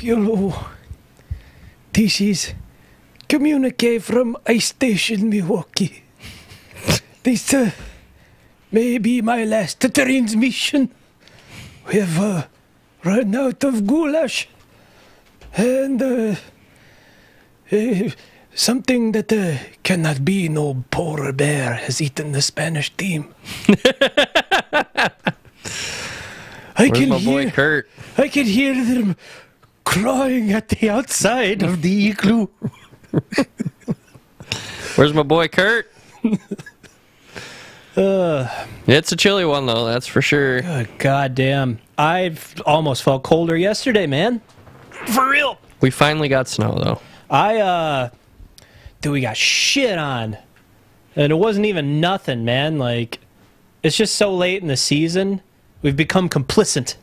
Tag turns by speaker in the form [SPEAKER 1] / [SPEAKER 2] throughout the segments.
[SPEAKER 1] Hello. This is communique from Ice Station, Milwaukee. This may be my last transmission. We have run out of goulash. And something that cannot be. No polar bear has eaten the Spanish team.
[SPEAKER 2] Where's my boy Kurt?
[SPEAKER 1] I can hear them clawing at the outside of the igloo.
[SPEAKER 2] Where's my boy Kurt? It's a chilly one, though, that's for sure.
[SPEAKER 1] Good goddamn. I've almost felt colder yesterday, man. For real.
[SPEAKER 2] We finally got snow, though.
[SPEAKER 1] Dude, we got shit on. And it wasn't even nothing, man. Like, it's just so late in the season. We've become complicit.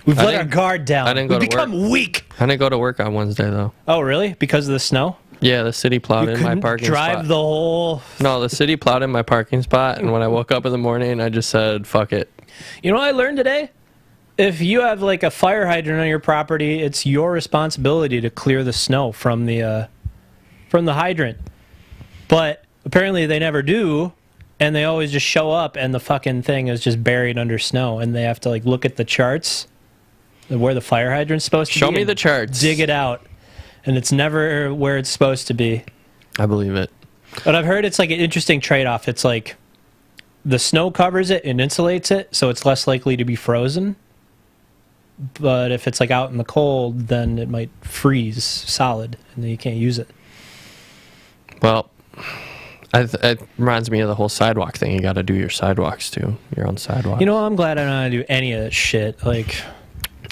[SPEAKER 1] We've let our guard down. We've become weak.
[SPEAKER 2] I didn't go to work on Wednesday, though.
[SPEAKER 1] Oh, really? Because of the snow?
[SPEAKER 2] Yeah, the city plowed in my parking spot.
[SPEAKER 1] Drive the whole...
[SPEAKER 2] No, the city plowed in my parking spot, and when I woke up in the morning, I just said, fuck it.
[SPEAKER 1] You know what I learned today? If you have, like, a fire hydrant on your property, it's your responsibility to clear the snow from the hydrant. But apparently they never do, and they always just show up, and the fucking thing is just buried under snow, and they have to, like, look at the charts where the fire hydrant's supposed to be.
[SPEAKER 2] Show me the charts.
[SPEAKER 1] Dig it out. And it's never where it's supposed to be.
[SPEAKER 2] I believe it.
[SPEAKER 1] But I've heard it's like an interesting trade-off. It's like the snow covers it and insulates it, so it's less likely to be frozen. But if it's like out in the cold, then it might freeze solid, and then you can't use it.
[SPEAKER 2] Well, it reminds me of the whole sidewalk thing. You got to do your sidewalks, too. Your own sidewalks.
[SPEAKER 1] You know, I'm glad I don't have to do any of that shit. Like...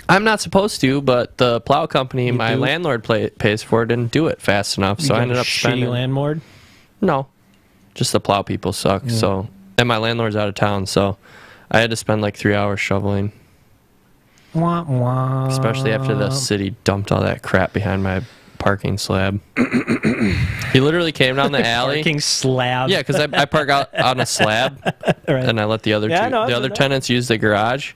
[SPEAKER 2] I'm not supposed to, but the plow company my landlord pays for didn't do it fast enough, so I ended up spending...
[SPEAKER 1] Shitty landlord?
[SPEAKER 2] No. Just the plow people suck, so... And my landlord's out of town, so I had to spend like 3 hours shoveling.
[SPEAKER 1] Wah, wah.
[SPEAKER 2] Especially after the city dumped all that crap behind my parking slab. He literally came down the alley.
[SPEAKER 1] Parking slab?
[SPEAKER 2] Yeah, because I park out on a slab,
[SPEAKER 1] right.
[SPEAKER 2] And I let the other tenants use the garage.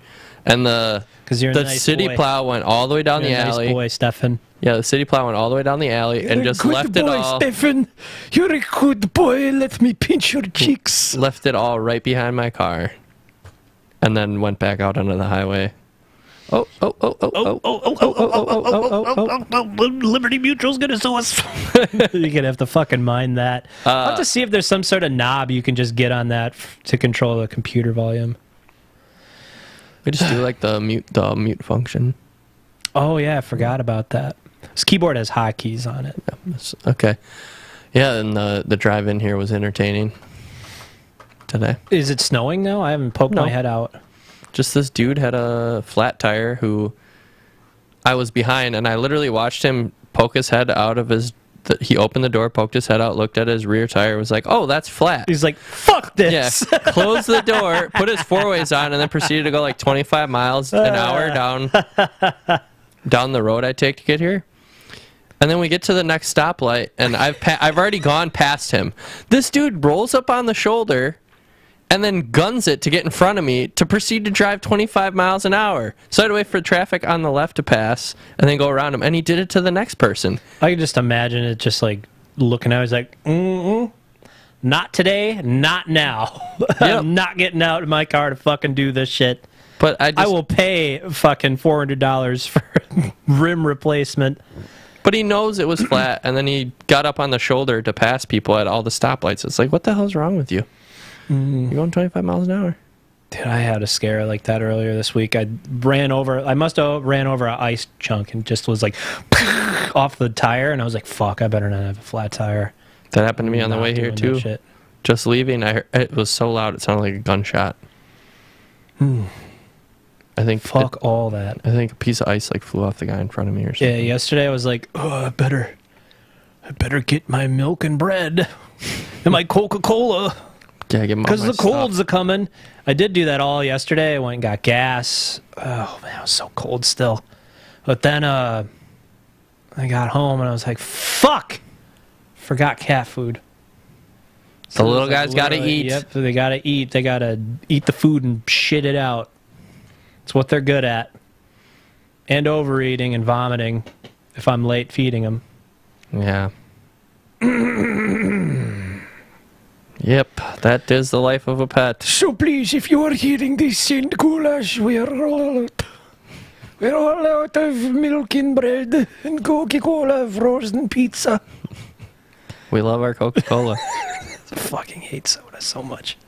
[SPEAKER 2] And the city plow went all the way down the alley.
[SPEAKER 1] Nice boy, Stefan.
[SPEAKER 2] Yeah, the city plow went all the way down the alley and just left it all.
[SPEAKER 1] Stefan. You're a good boy. Let me pinch your cheeks.
[SPEAKER 2] Left it all right behind my car, and then went back out onto the highway.
[SPEAKER 1] Liberty Mutual's gonna sue us. You're gonna have to fucking mind that. I'll have to see if there's some sort of knob you can just get on that to control the computer volume.
[SPEAKER 2] We just do like the mute function.
[SPEAKER 1] Oh yeah, I forgot about that. This keyboard has hotkeys on it.
[SPEAKER 2] Yeah, okay. Yeah, and the drive in here was entertaining today.
[SPEAKER 1] Is it snowing now? I haven't poked my head out.
[SPEAKER 2] Just this dude had a flat tire who I was behind, and I literally watched him poke his head out of his... He opened the door, poked his head out, looked at his rear tire, was like, oh, that's flat.
[SPEAKER 1] He's like, fuck this.
[SPEAKER 2] Yeah, closed the door, put his four-ways on, and then proceeded to go like 25 miles an hour down the road I take to get here. And then we get to the next stoplight, and I've already gone past him. This dude rolls up on the shoulder and then guns it to get in front of me to proceed to drive 25 miles an hour. So I had to wait for traffic on the left to pass and then go around him. And he did it to the next person.
[SPEAKER 1] I can just imagine it just like looking at it. He's like, not today, not now. Yep. I'm not getting out of my car to fucking do this shit.
[SPEAKER 2] But I
[SPEAKER 1] will pay fucking $400 for rim replacement.
[SPEAKER 2] But he knows it was flat, and then he got up on the shoulder to pass people at all the stoplights. It's like, what the hell's wrong with you? You're going 25 miles an hour.
[SPEAKER 1] Dude, I had a scare like that earlier this week. I must have ran over an ice chunk and just was like off the tire, and I was like, fuck, I better not have a flat tire.
[SPEAKER 2] That happened to me on the way here too. Just leaving, I heard, it was so loud it sounded like a gunshot. I think
[SPEAKER 1] fuck all that.
[SPEAKER 2] I think a piece of ice like flew off the guy in front of me or something.
[SPEAKER 1] Yeah, yesterday I was like, oh, I better get my milk and bread and my Coca-Cola.
[SPEAKER 2] Yeah, get
[SPEAKER 1] because the cold's coming. I did do that all yesterday. I went and got gas. Oh man, it was so cold still. But then I got home and I was like, fuck, forgot cat food.
[SPEAKER 2] So the little guys got to eat.
[SPEAKER 1] Yep, they got to eat. They got to eat the food and shit it out. It's what they're good at. And overeating and vomiting. if I'm late feeding him.
[SPEAKER 2] Yeah. Yep, that is the life of a pet.
[SPEAKER 1] So please, if you are hearing this, send goulash. We are all out of milk and bread and Coca-Cola, frozen pizza.
[SPEAKER 2] We love our Coca-Cola.
[SPEAKER 1] I fucking hate soda so much.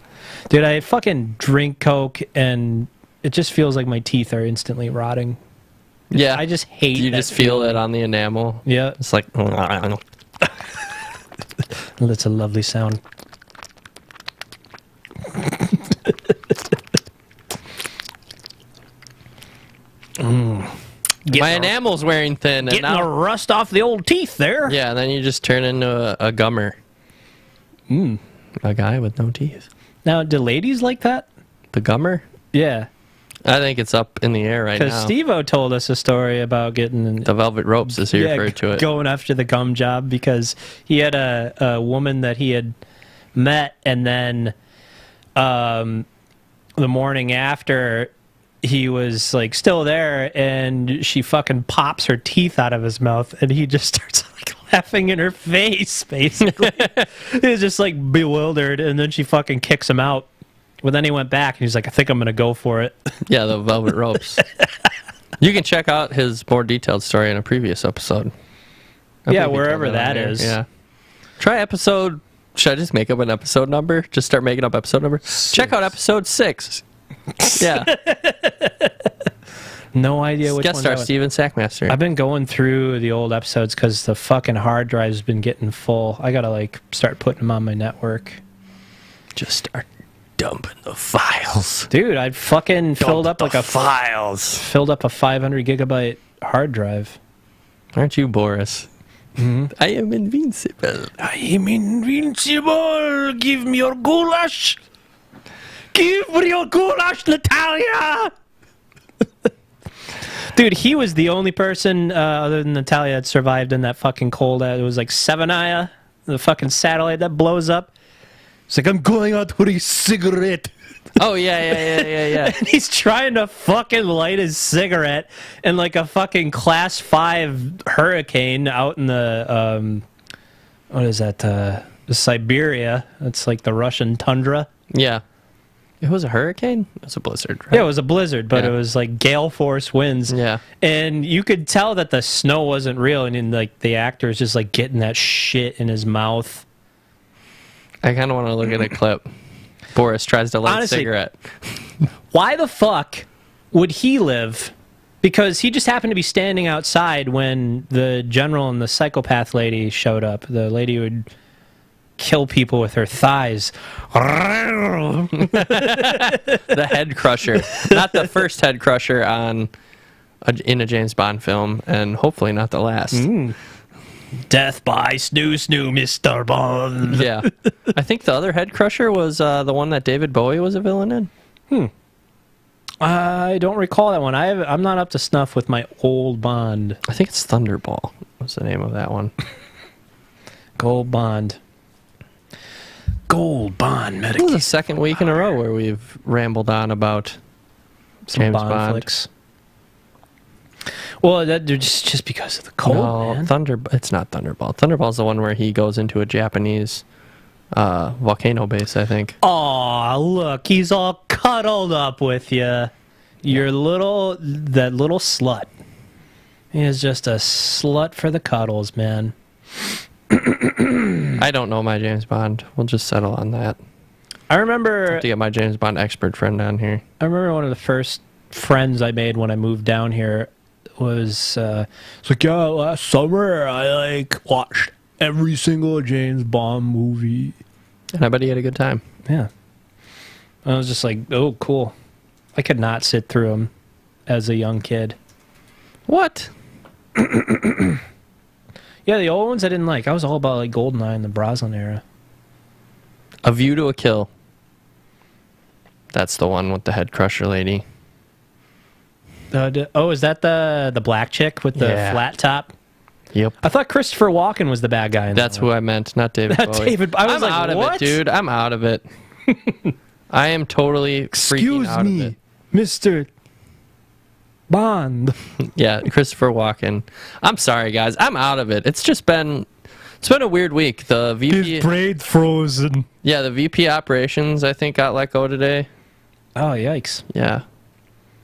[SPEAKER 1] Dude, I fucking drink Coke and it just feels like my teeth are instantly rotting.
[SPEAKER 2] Yeah.
[SPEAKER 1] I just hate
[SPEAKER 2] You
[SPEAKER 1] that
[SPEAKER 2] just feel
[SPEAKER 1] feeling.
[SPEAKER 2] it on the enamel.
[SPEAKER 1] Yeah.
[SPEAKER 2] It's like...
[SPEAKER 1] That's a lovely sound.
[SPEAKER 2] My enamel's wearing thin. And
[SPEAKER 1] Getting the
[SPEAKER 2] now,
[SPEAKER 1] rust off the old teeth there.
[SPEAKER 2] yeah, and then you just turn into a gummer. A guy with no teeth.
[SPEAKER 1] Now, do ladies like that?
[SPEAKER 2] The gummer?
[SPEAKER 1] Yeah.
[SPEAKER 2] I think it's up in the air right
[SPEAKER 1] Because
[SPEAKER 2] now.
[SPEAKER 1] Steve-O told us a story about getting...
[SPEAKER 2] The velvet ropes, as he referred to it.
[SPEAKER 1] Going after the gum job because he had a woman that he had met, and then the morning after, he was like still there, and she fucking pops her teeth out of his mouth, and he just starts like laughing in her face, basically. He was just like bewildered, and then she fucking kicks him out. But then he went back, and he's like, I think I'm going to go for it.
[SPEAKER 2] Yeah, the velvet ropes. You can check out his more detailed story in a previous episode.
[SPEAKER 1] Yeah, wherever that is.
[SPEAKER 2] Yeah. Try episode... Should I just make up an episode number? Just start making up episode number? 6. Check out episode 6. Yeah.
[SPEAKER 1] No idea which
[SPEAKER 2] Guest
[SPEAKER 1] one
[SPEAKER 2] star
[SPEAKER 1] that was.
[SPEAKER 2] Steven Sackmaster.
[SPEAKER 1] I've been going through the old episodes because the fucking hard drive's been getting full. I gotta like start putting them on my network.
[SPEAKER 2] Just start dumping the files.
[SPEAKER 1] Dude, I fucking filled up like
[SPEAKER 2] files.
[SPEAKER 1] filled up a 500 gigabyte hard drive.
[SPEAKER 2] Aren't you, Boris? I am invincible.
[SPEAKER 1] I am invincible. Give me your goulash. Give me your goulash, Natalia. Dude, he was the only person other than Natalia that survived in that fucking cold. It was like Sevenaya, the fucking satellite that blows up. It's like, I'm going out for a cigarette.
[SPEAKER 2] Oh, yeah.
[SPEAKER 1] And he's trying to fucking light his cigarette in like a fucking class 5 hurricane out in the, what is that, Siberia. That's like the Russian tundra.
[SPEAKER 2] Yeah. It was a hurricane? It was a blizzard, right?
[SPEAKER 1] Yeah, it was a blizzard, but
[SPEAKER 2] Yeah.
[SPEAKER 1] it was like gale force winds.
[SPEAKER 2] Yeah.
[SPEAKER 1] And you could tell that the snow wasn't real, and then, like the actor is just like getting that shit in his mouth.
[SPEAKER 2] I kind of want to look at a clip. Boris tries to light
[SPEAKER 1] Honestly,
[SPEAKER 2] a cigarette.
[SPEAKER 1] Why the fuck would he live? Because he just happened to be standing outside when the general and the psychopath lady showed up. The lady who would kill people with her thighs.
[SPEAKER 2] The head crusher. Not the first head crusher in a James Bond film, and hopefully not the last.
[SPEAKER 1] Death by snoo, Mr. Bond.
[SPEAKER 2] Yeah. I think the other head crusher was the one that David Bowie was a villain in.
[SPEAKER 1] I don't recall that one. I'm not up to snuff with my old Bond.
[SPEAKER 2] I think it's Thunderball was the name of that one.
[SPEAKER 1] Gold Bond. Gold Bond
[SPEAKER 2] This
[SPEAKER 1] medication.
[SPEAKER 2] is the second week in a row where we've rambled on about
[SPEAKER 1] Some
[SPEAKER 2] James
[SPEAKER 1] Bond
[SPEAKER 2] Bond.
[SPEAKER 1] flicks. Well, that just because of the cold,
[SPEAKER 2] No,
[SPEAKER 1] man.
[SPEAKER 2] It's not Thunderball. Thunderball's the one where he goes into a Japanese volcano base, I think.
[SPEAKER 1] Aw, look, he's all cuddled up with you. That little slut. He is just a slut for the cuddles, man.
[SPEAKER 2] I don't know my James Bond. We'll just settle on that.
[SPEAKER 1] I remember
[SPEAKER 2] To get my James Bond expert friend on here.
[SPEAKER 1] I remember one of the first friends I made when I moved down here was it's like, yeah, last summer I like watched every single James Bond movie.
[SPEAKER 2] And I bet he had a good time.
[SPEAKER 1] Yeah. I was just like, oh, cool. I could not sit through them as a young kid.
[SPEAKER 2] What?
[SPEAKER 1] Yeah, the old ones I didn't like. I was all about like GoldenEye and the Brosnan era.
[SPEAKER 2] A View to a Kill. That's the one with the head crusher lady.
[SPEAKER 1] Is that the black chick with the
[SPEAKER 2] Yeah.
[SPEAKER 1] flat top?
[SPEAKER 2] Yep.
[SPEAKER 1] I thought Christopher Walken was the bad guy in
[SPEAKER 2] That's
[SPEAKER 1] that
[SPEAKER 2] who
[SPEAKER 1] one.
[SPEAKER 2] I meant, not David
[SPEAKER 1] Not
[SPEAKER 2] Bowie.
[SPEAKER 1] David. I was
[SPEAKER 2] I'm
[SPEAKER 1] like,
[SPEAKER 2] out of
[SPEAKER 1] what?
[SPEAKER 2] it, dude. I'm out of it. I am totally freaking out of it.
[SPEAKER 1] Mr. Bond.
[SPEAKER 2] Yeah, Christopher Walken. I'm sorry, guys. I'm out of it. It's been a weird week. The VP,
[SPEAKER 1] His braid frozen.
[SPEAKER 2] yeah, the VP operations I think got let go today.
[SPEAKER 1] Oh, yikes.
[SPEAKER 2] Yeah,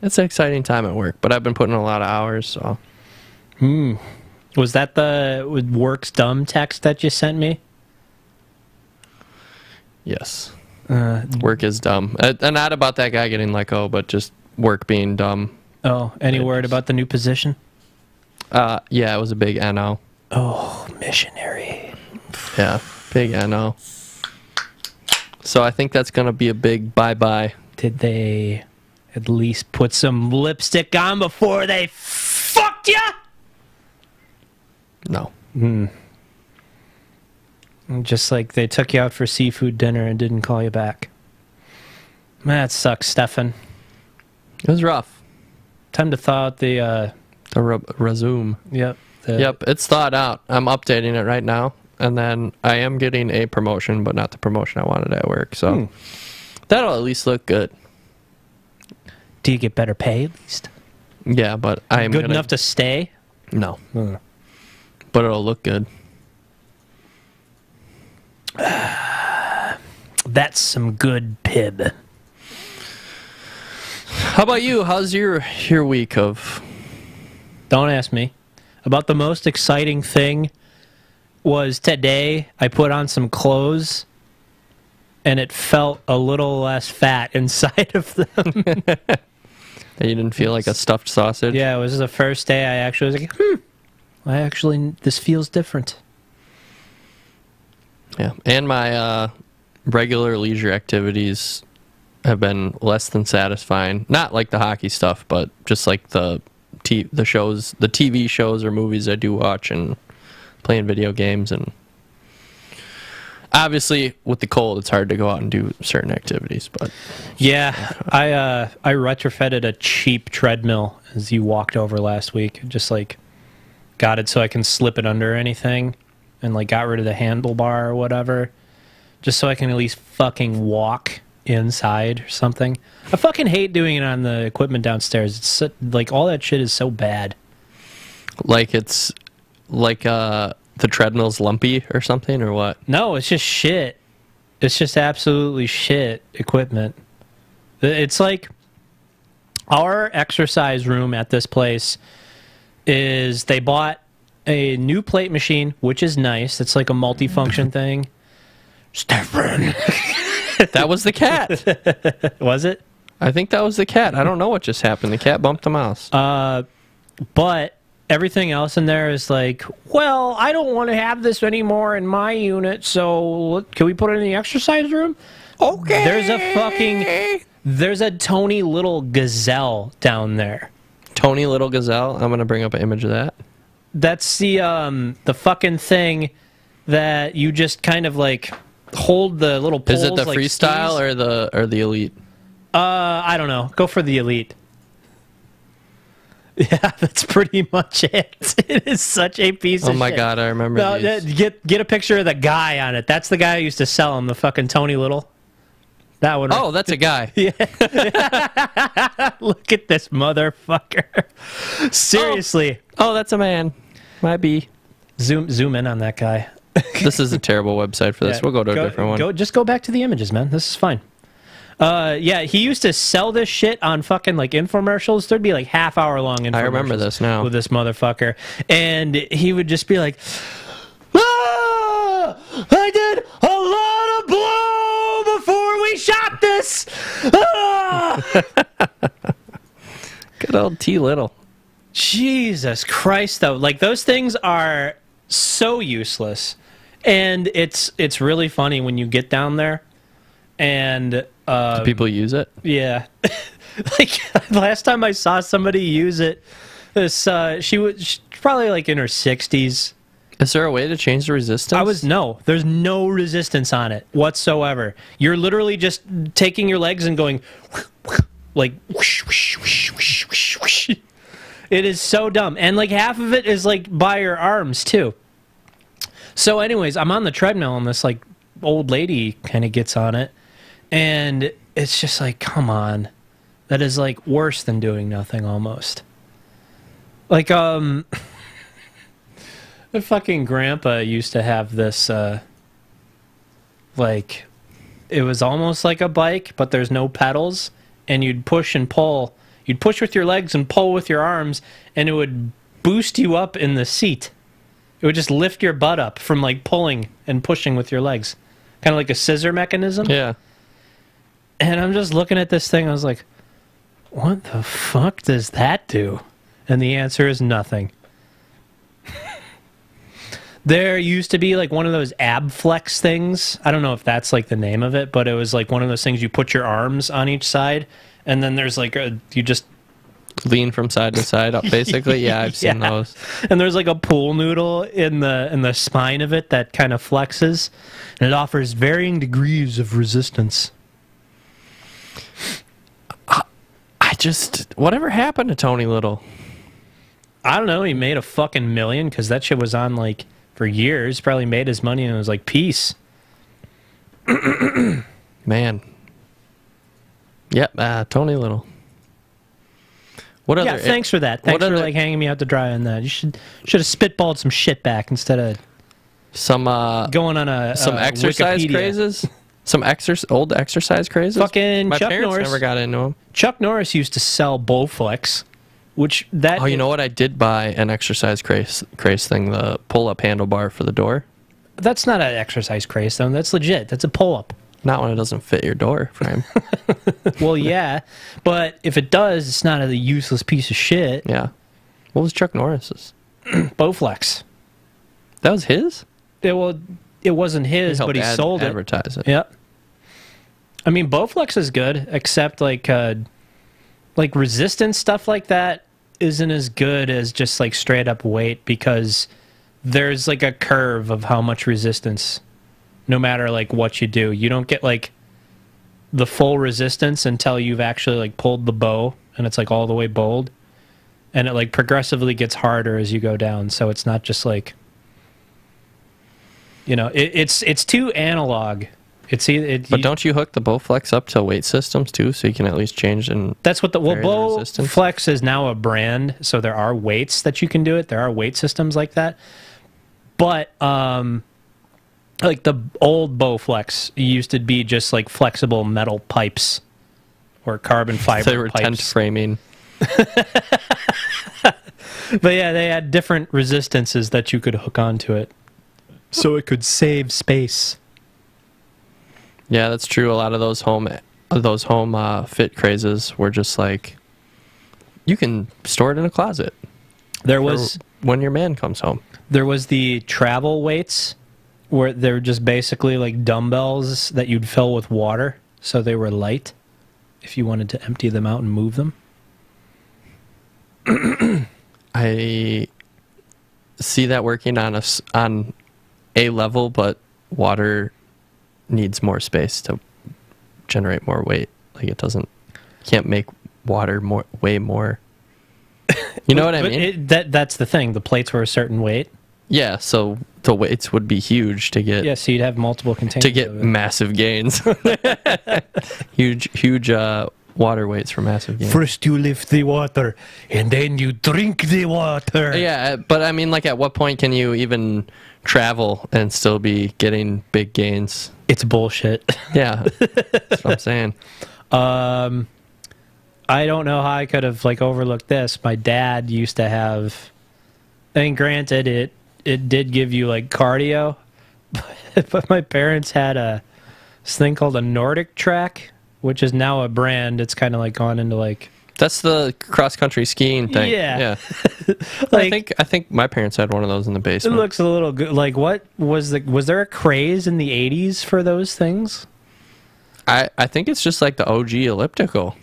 [SPEAKER 2] it's an exciting time at work, but I've been putting in a lot of hours. So,
[SPEAKER 1] Was that the work's dumb text that you sent me?
[SPEAKER 2] yes, work is dumb. And not about that guy getting let go, but just work being dumb.
[SPEAKER 1] Oh, any word about the new position?
[SPEAKER 2] Yeah, it was a big NO.
[SPEAKER 1] Oh, missionary.
[SPEAKER 2] Yeah, big NO. So I think that's going to be a big bye-bye.
[SPEAKER 1] Did they at least put some lipstick on before they fucked ya?
[SPEAKER 2] No.
[SPEAKER 1] Just like they took you out for seafood dinner and didn't call you back. That sucks, Stefan.
[SPEAKER 2] It was rough.
[SPEAKER 1] Time to thaw out the...
[SPEAKER 2] resume.
[SPEAKER 1] Yep.
[SPEAKER 2] Yep, it's thawed out. I'm updating it right now. And then I am getting a promotion, but not the promotion I wanted at work. So that'll at least look good.
[SPEAKER 1] Do you get better pay at least?
[SPEAKER 2] Yeah, but I'm
[SPEAKER 1] good enough to stay?
[SPEAKER 2] No. But it'll look good.
[SPEAKER 1] That's some good pib.
[SPEAKER 2] How about you? How's your week of...
[SPEAKER 1] Don't ask me. About the most exciting thing was today I put on some clothes and it felt a little less fat inside of them.
[SPEAKER 2] You didn't feel like a stuffed sausage?
[SPEAKER 1] Yeah, it was the first day I actually was like, this feels different.
[SPEAKER 2] Yeah, and my regular leisure activities have been less than satisfying. Not like the hockey stuff, but just like the TV shows or movies I do watch and playing video games. And obviously, with the cold, it's hard to go out and do certain activities. But
[SPEAKER 1] yeah, I retrofitted a cheap treadmill as you walked over last week. Just like got it so I can slip it under anything, and like got rid of the handlebar or whatever, just so I can at least fucking walk inside or something. I fucking hate doing it on the equipment downstairs. It's so, like all that shit is so bad.
[SPEAKER 2] Like it's like the treadmill's lumpy or something, or what?
[SPEAKER 1] No, it's just shit. It's just absolutely shit equipment. It's like our exercise room at this place is they bought a new plate machine, which is nice. It's like a multifunction thing. Stefan.
[SPEAKER 2] That was the cat.
[SPEAKER 1] Was it?
[SPEAKER 2] I think that was the cat. I don't know what just happened. The cat bumped the mouse.
[SPEAKER 1] But everything else in there is like, well, I don't want to have this anymore in my unit, so can we put it in the exercise room? Okay. There's a Tony Little Gazelle down there.
[SPEAKER 2] Tony Little Gazelle? I'm going to bring up an image of that.
[SPEAKER 1] That's the fucking thing that you just kind of like hold the little poles.
[SPEAKER 2] Is it the
[SPEAKER 1] like
[SPEAKER 2] freestyle
[SPEAKER 1] skis.
[SPEAKER 2] or the elite?
[SPEAKER 1] I don't know. Go for the elite. Yeah, that's pretty much it. It is such a piece of shit.
[SPEAKER 2] Oh my god, I remember these.
[SPEAKER 1] Get a picture of the guy on it. That's the guy who used to sell him, the fucking Tony Little. That one.
[SPEAKER 2] Oh, that's a guy.
[SPEAKER 1] Yeah. Look at this motherfucker. Seriously.
[SPEAKER 2] Oh, that's a man. Might be.
[SPEAKER 1] Zoom in on that guy.
[SPEAKER 2] This is a terrible website for this.
[SPEAKER 1] Yeah,
[SPEAKER 2] we'll go to a different one.
[SPEAKER 1] Just go back to the images, man. This is fine. Yeah, he used to sell this shit on fucking like infomercials. There'd be like half-hour-long infomercials.
[SPEAKER 2] I remember this now.
[SPEAKER 1] With this motherfucker. And he would just be like, ah, I did a lot of blow before we shot this. Ah.
[SPEAKER 2] Good old T. Little.
[SPEAKER 1] Jesus Christ, though. Like, those things are so useless. And it's really funny when you get down there and
[SPEAKER 2] do people use it?
[SPEAKER 1] Yeah. Like last time I saw somebody use it, she's probably like in her 60s.
[SPEAKER 2] Is there a way to change the resistance?
[SPEAKER 1] There's no resistance on it whatsoever. You're literally just taking your legs and going like whoosh, whoosh, whoosh, whoosh, whoosh, whoosh. It is so dumb. And like half of it is like by your arms too. So anyways, I'm on the treadmill and this like old lady kind of gets on it. And it's just like, come on. That is like worse than doing nothing almost. Like, my fucking grandpa used to have this, like, it was almost like a bike, but there's no pedals, and you'd push and pull. You'd push with your legs and pull with your arms, and it would boost you up in the seat. It would just lift your butt up from, like, pulling and pushing with your legs. Kind of like a scissor mechanism.
[SPEAKER 2] Yeah.
[SPEAKER 1] And I'm just looking at this thing, I was like, what the fuck does that do? And the answer is nothing. There used to be like one of those ab flex things. I don't know if that's like the name of it, but it was like one of those things you put your arms on each side, and then there's like you just
[SPEAKER 2] lean from side to side up, basically. Yeah, I've seen those.
[SPEAKER 1] And there's like a pool noodle in the spine of it that kind of flexes, and it offers varying degrees of resistance.
[SPEAKER 2] Whatever happened to Tony Little?
[SPEAKER 1] I don't know. He made a fucking million because that shit was on like for years. Probably made his money and it was like, peace.
[SPEAKER 2] Man. Yep, Tony Little. What other?
[SPEAKER 1] Yeah, thanks for that. Thanks for like hanging me out to dry on that. You should have spitballed some shit back instead of
[SPEAKER 2] some
[SPEAKER 1] going on
[SPEAKER 2] some exercise
[SPEAKER 1] Wikipedia.
[SPEAKER 2] Crazes. Some old exercise crazes.
[SPEAKER 1] Fucking
[SPEAKER 2] my
[SPEAKER 1] Chuck
[SPEAKER 2] parents
[SPEAKER 1] Norris
[SPEAKER 2] never got into them.
[SPEAKER 1] Chuck Norris used to sell Bowflex, which that.
[SPEAKER 2] Oh, you know what? I did buy an exercise craze thing, the pull-up handlebar for the door.
[SPEAKER 1] That's not an exercise craze, though. That's legit. That's a pull-up.
[SPEAKER 2] Not when it doesn't fit your door frame.
[SPEAKER 1] Well, yeah, but if it does, it's not a useless piece of shit.
[SPEAKER 2] Yeah. What was Chuck Norris's?
[SPEAKER 1] Bowflex.
[SPEAKER 2] That was his?
[SPEAKER 1] It wasn't his, but he sold it.
[SPEAKER 2] Advertise it.
[SPEAKER 1] Yep. I mean, Bowflex is good, except like resistance stuff like that isn't as good as just like straight up weight, because there's like a curve of how much resistance, no matter like what you do. You don't get like the full resistance until you've actually like pulled the bow and it's like all the way bowled, and it like progressively gets harder as you go down. So it's not just like, you know, it's too analog.
[SPEAKER 2] But don't you hook the Bowflex up to weight systems too, so you can at least change and
[SPEAKER 1] that's what Bowflex is now a brand, so there are weights that you can do it. There are weight systems like that. But like the old Bowflex used to be just like flexible metal pipes or carbon fiber.
[SPEAKER 2] They were tent framing.
[SPEAKER 1] But yeah, they had different resistances that you could hook onto it, so it could save space.
[SPEAKER 2] Yeah, that's true. A lot of those home fit crazes were just like, you can store it in a closet.
[SPEAKER 1] There was
[SPEAKER 2] when your man comes home.
[SPEAKER 1] There was the travel weights, where they're just basically like dumbbells that you'd fill with water, so they were light if you wanted to empty them out and move them.
[SPEAKER 2] I see that working on a level, but water needs more space to generate more weight. Like can't make water way more. You know what I mean?
[SPEAKER 1] That's the thing. The plates were a certain weight.
[SPEAKER 2] Yeah, so the weights would be huge to get.
[SPEAKER 1] Yeah, so you'd have multiple containers
[SPEAKER 2] to get massive gains. huge water weights for massive gains.
[SPEAKER 1] First you lift the water, and then you drink the water.
[SPEAKER 2] Yeah, but I mean, like, at what point can you even travel and still be getting big gains?
[SPEAKER 1] It's bullshit.
[SPEAKER 2] Yeah, that's what I'm saying.
[SPEAKER 1] I don't know how I could have like overlooked this. My dad used to have, and granted, it did give you like cardio, but my parents had this thing called a Nordic Track, which is now a brand. It's kind of like gone into like,
[SPEAKER 2] that's the cross country skiing thing.
[SPEAKER 1] Yeah.
[SPEAKER 2] Like, I think my parents had one of those in the basement.
[SPEAKER 1] It looks a little good. Like, what was there a craze in the 80s for those things?
[SPEAKER 2] I think it's just like the OG elliptical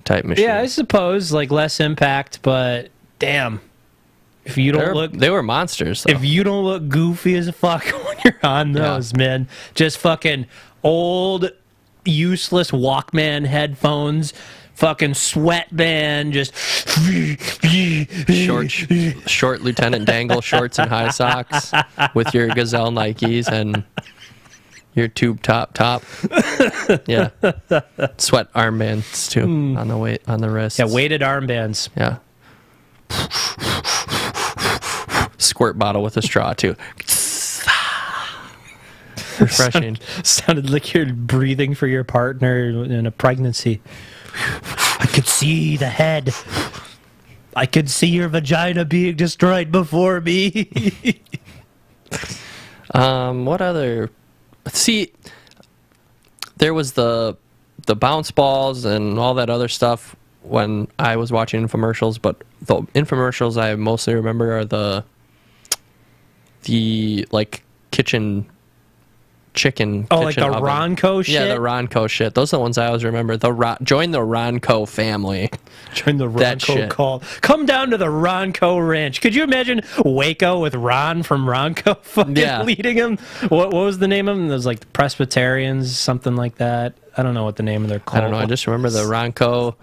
[SPEAKER 2] type machine.
[SPEAKER 1] Yeah, I suppose like less impact, but damn, if you don't
[SPEAKER 2] they were monsters though.
[SPEAKER 1] If you don't look goofy as fuck when you're on those, man, just fucking old useless Walkman headphones, fucking sweatband, just
[SPEAKER 2] short Lieutenant Dangle shorts and high socks with your Gazelle Nikes and your tube top. Yeah, sweat armbands too on the wrist.
[SPEAKER 1] Yeah, weighted armbands.
[SPEAKER 2] Yeah. squirt bottle with a straw too. Refreshing.
[SPEAKER 1] Sounded like you're breathing for your partner in a pregnancy. I could see the head. I could see your vagina being destroyed before me.
[SPEAKER 2] What other? See, there was the bounce balls and all that other stuff when I was watching infomercials, but the infomercials I mostly remember are the like kitchen chicken.
[SPEAKER 1] Oh, like
[SPEAKER 2] kitchen
[SPEAKER 1] the
[SPEAKER 2] oven.
[SPEAKER 1] Ronco shit?
[SPEAKER 2] Yeah, the Ronco shit. Those are the ones I always remember. Join the Ronco family.
[SPEAKER 1] Join the Ronco call. Come down to the Ronco Ranch. Could you imagine Waco with Ron from Ronco fucking leading him? What was the name of them? It was like the Presbyterians, something like that. I don't know what the name of their call.
[SPEAKER 2] I don't know. I just remember the Ronco.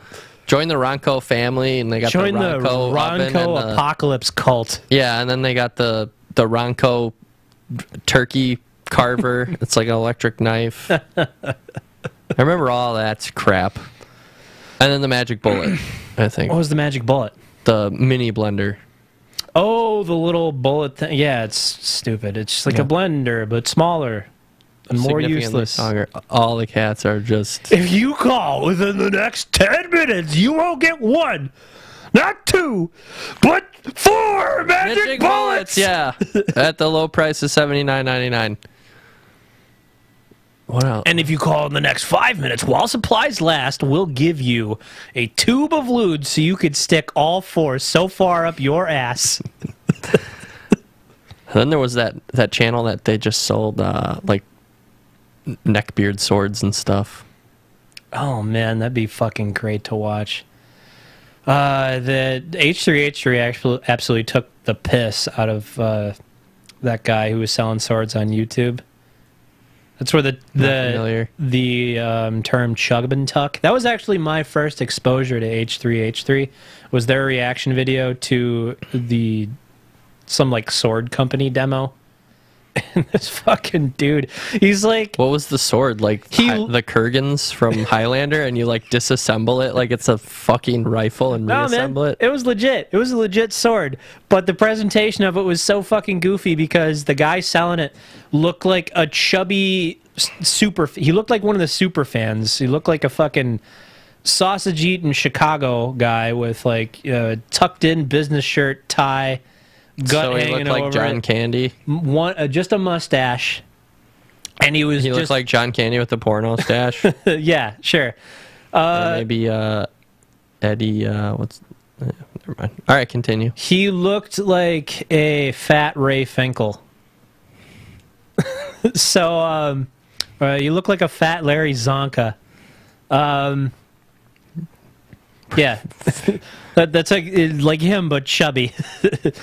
[SPEAKER 2] Join the Ronco family, and they got
[SPEAKER 1] Join
[SPEAKER 2] the
[SPEAKER 1] Ronco apocalypse cult.
[SPEAKER 2] Yeah, and then they got the Ronco turkey carver. It's like an electric knife. I remember all that crap. And then the magic bullet, I think.
[SPEAKER 1] What was the magic bullet?
[SPEAKER 2] The mini blender.
[SPEAKER 1] Oh, the little bullet thing. Yeah, it's stupid. It's just like a blender, but smaller and more useless.
[SPEAKER 2] Stronger. All the cats are just...
[SPEAKER 1] If you call within the next 10 minutes, you won't get 1, not 2, but 4 magic bullets!
[SPEAKER 2] Yeah, at the low price of $79.99. What else?
[SPEAKER 1] And if you call in the next 5 minutes while supplies last, we'll give you a tube of lube so you could stick all 4 so far up your ass.
[SPEAKER 2] Then there was that channel that they just sold like neckbeard swords and stuff.
[SPEAKER 1] Oh man, that'd be fucking great to watch. The H3H3 absolutely took the piss out of that guy who was selling swords on YouTube. That's where the term chug-and-tuck. That was actually my first exposure to H3H3. Was their reaction video to some like sword company demo. And this fucking dude, he's like...
[SPEAKER 2] What was the sword? Like the Kurgans from Highlander, and you like disassemble it like it's a fucking rifle and reassemble it?
[SPEAKER 1] It was legit. It was a legit sword. But the presentation of it was so fucking goofy because the guy selling it looked like a chubby he looked like one of the super fans. He looked like a fucking sausage-eating Chicago guy with like tucked in business shirt, tie...
[SPEAKER 2] So he looked like John Candy?
[SPEAKER 1] Just a mustache. And he
[SPEAKER 2] looked like John Candy with the porno stash?
[SPEAKER 1] Yeah, sure.
[SPEAKER 2] Maybe Eddie, never mind. All right, continue.
[SPEAKER 1] He looked like a fat Ray Finkel. So, you look like a fat Larry Zonka. Yeah. That's like him, but chubby.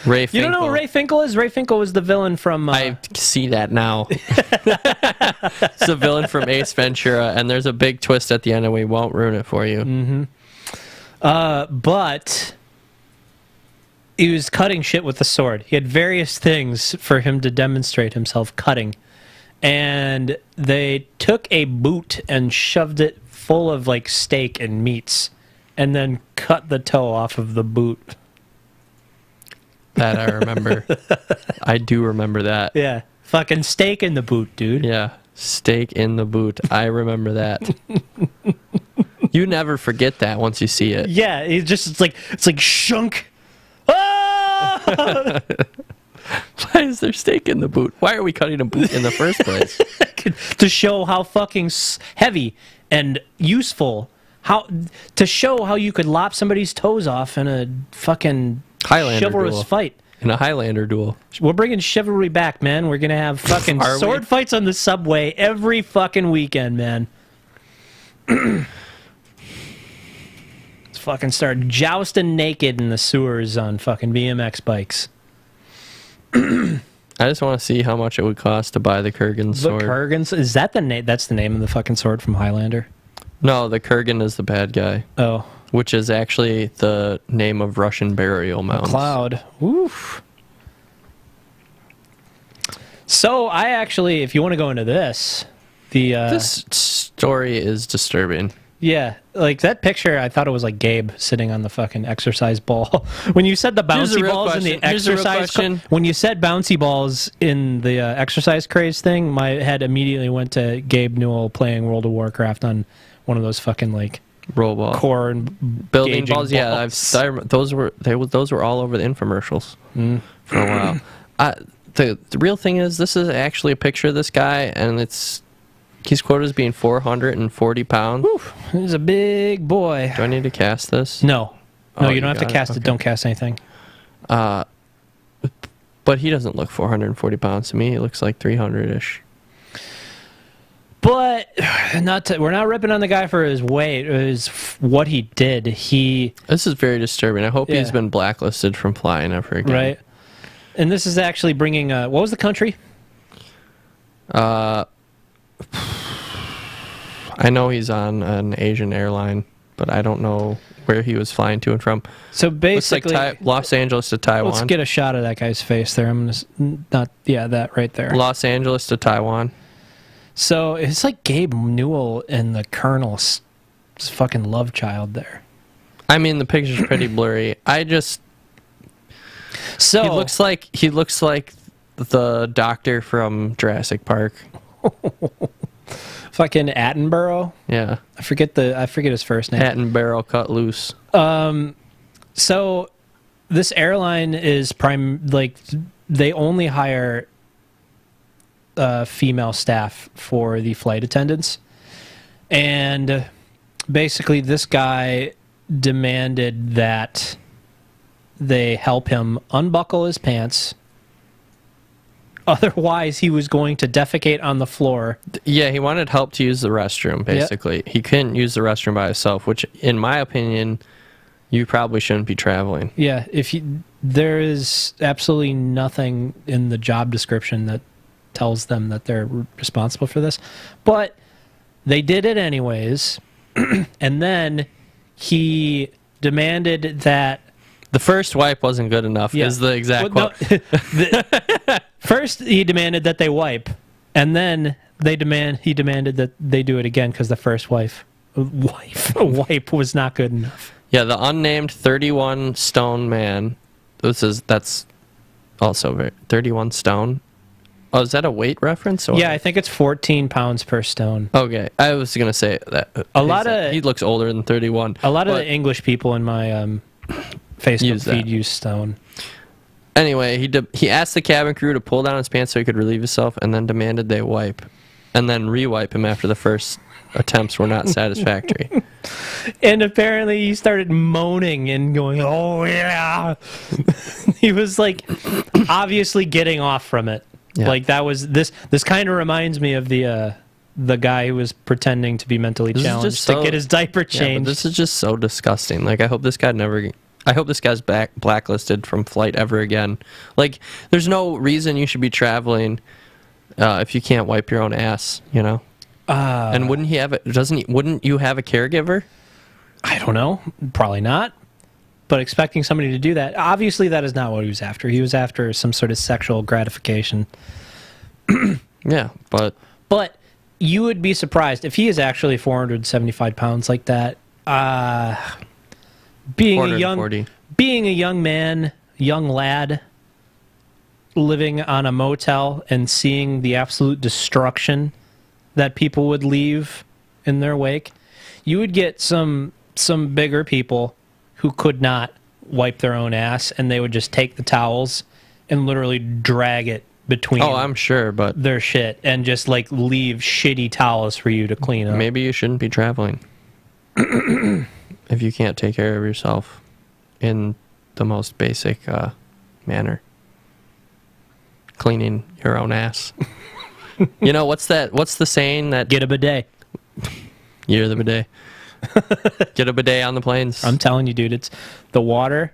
[SPEAKER 2] Ray Finkel.
[SPEAKER 1] You don't know what Ray Finkel is? Ray Finkel was the villain from...
[SPEAKER 2] I see that now. It's the villain from Ace Ventura, and there's a big twist at the end, and we won't ruin it for you.
[SPEAKER 1] Mm-hmm. But he was cutting shit with the sword. He had various things for him to demonstrate himself cutting. And they took a boot and shoved it full of like steak and meats. And then cut the toe off of the boot.
[SPEAKER 2] That I remember. I do remember that.
[SPEAKER 1] Yeah. Fucking steak in the boot, dude.
[SPEAKER 2] Yeah. Steak in the boot. I remember that. You never forget that once you see it.
[SPEAKER 1] Yeah. It's like shunk. Ah!
[SPEAKER 2] Why is there steak in the boot? Why are we cutting a boot in the first place?
[SPEAKER 1] To show how fucking heavy and useful. To show how you could lop somebody's toes off in a fucking chivalrous fight.
[SPEAKER 2] In a Highlander duel.
[SPEAKER 1] We're bringing chivalry back, man. We're going to have fucking sword fights on the subway every fucking weekend, man. Let's fucking start jousting naked in the sewers on fucking BMX bikes.
[SPEAKER 2] I just want to see how much it would cost to buy the Kurgan sword.
[SPEAKER 1] The Kurgans? Is that the name? That's the name of the fucking sword from Highlander?
[SPEAKER 2] No, the Kurgan is the bad guy.
[SPEAKER 1] Oh.
[SPEAKER 2] Which is actually the name of Russian burial mounds.
[SPEAKER 1] Cloud. Oof. So, if you want to go into this,
[SPEAKER 2] this story is disturbing.
[SPEAKER 1] Yeah, like that picture, I thought it was like Gabe sitting on the fucking exercise ball. When you said the bouncy balls in the exercise, when you said bouncy balls in the exercise craze thing, my head immediately went to Gabe Newell playing World of Warcraft on one of those fucking like
[SPEAKER 2] roll ball
[SPEAKER 1] core and
[SPEAKER 2] building balls. Yeah, those were all over the infomercials for a while. The real thing is, this is actually a picture of this guy, and he's quoted as being 440 pounds.
[SPEAKER 1] Whew, he's a big boy.
[SPEAKER 2] Do I need to cast this?
[SPEAKER 1] No. No, you don't have to cast it. Don't cast anything.
[SPEAKER 2] But he doesn't look 440 pounds to me. He looks like 300-ish.
[SPEAKER 1] But we're not ripping on the guy for his weight. It was what he did.
[SPEAKER 2] This is very disturbing. I hope he's been blacklisted from flying ever again.
[SPEAKER 1] Right. And this is actually bringing... what was the country?
[SPEAKER 2] I know he's on an Asian airline, but I don't know where he was flying to and from.
[SPEAKER 1] So basically,
[SPEAKER 2] like Los Angeles to Taiwan.
[SPEAKER 1] Let's get a shot of that guy's face there. I'm gonna that right there.
[SPEAKER 2] Los Angeles to Taiwan.
[SPEAKER 1] So it's like Gabe Newell and the Colonel's fucking love child there.
[SPEAKER 2] I mean, the picture's pretty blurry. He looks like the doctor from Jurassic Park.
[SPEAKER 1] Fucking Attenborough.
[SPEAKER 2] Yeah,
[SPEAKER 1] I forget his first name.
[SPEAKER 2] Attenborough cut loose.
[SPEAKER 1] So this airline is they only hire female staff for the flight attendants, and basically this guy demanded that they help him unbuckle his pants. Otherwise, he was going to defecate on the floor.
[SPEAKER 2] Yeah, he wanted help to use the restroom, basically. Yep. He couldn't use the restroom by himself, which, in my opinion, you probably shouldn't be traveling.
[SPEAKER 1] Yeah, there is absolutely nothing in the job description that tells them that they're responsible for this. But they did it anyways, and then he demanded that...
[SPEAKER 2] The first wipe wasn't good enough, is the exact quote.
[SPEAKER 1] No, first, he demanded that they wipe, and then he demanded that they do it again because the first wipe was not good enough.
[SPEAKER 2] Yeah, the unnamed 31 stone man. That's also 31 stone. Oh, is that a weight reference? Or?
[SPEAKER 1] Yeah, I think it's 14 pounds per stone.
[SPEAKER 2] Okay, I was gonna say that. He looks older than 31.
[SPEAKER 1] A lot of the English people in my Facebook feed use stone.
[SPEAKER 2] Anyway, he asked the cabin crew to pull down his pants so he could relieve himself, and then demanded they wipe, and then re-wipe him after the first attempts were not satisfactory.
[SPEAKER 1] And apparently he started moaning and going, "Oh yeah." He was like obviously getting off from it. Yeah. Like that was this kind of reminds me of the guy who was pretending to be mentally challenged to get his diaper changed.
[SPEAKER 2] Yeah, but this is just so disgusting. Like I hope this guy's blacklisted from flight ever again. Like there's no reason you should be traveling if you can't wipe your own ass, you know? And wouldn't you have a caregiver?
[SPEAKER 1] I don't know. Probably not. But expecting somebody to do that, obviously that is not what he was after. He was after some sort of sexual gratification.
[SPEAKER 2] Yeah, but
[SPEAKER 1] you would be surprised if he is actually 475 pounds like that. Being a young man, young lad, living on a motel and seeing the absolute destruction that people would leave in their wake, you would get some bigger people who could not wipe their own ass, and they would just take the towels and literally drag it between
[SPEAKER 2] I'm sure, but
[SPEAKER 1] their shit and just like leave shitty towels for you to clean up.
[SPEAKER 2] Maybe you shouldn't be traveling if you can't take care of yourself in the most basic manner. Cleaning your own ass. You know, what's the saying that...
[SPEAKER 1] Get a bidet.
[SPEAKER 2] You're the bidet. Get a bidet on the planes.
[SPEAKER 1] I'm telling you, dude, the water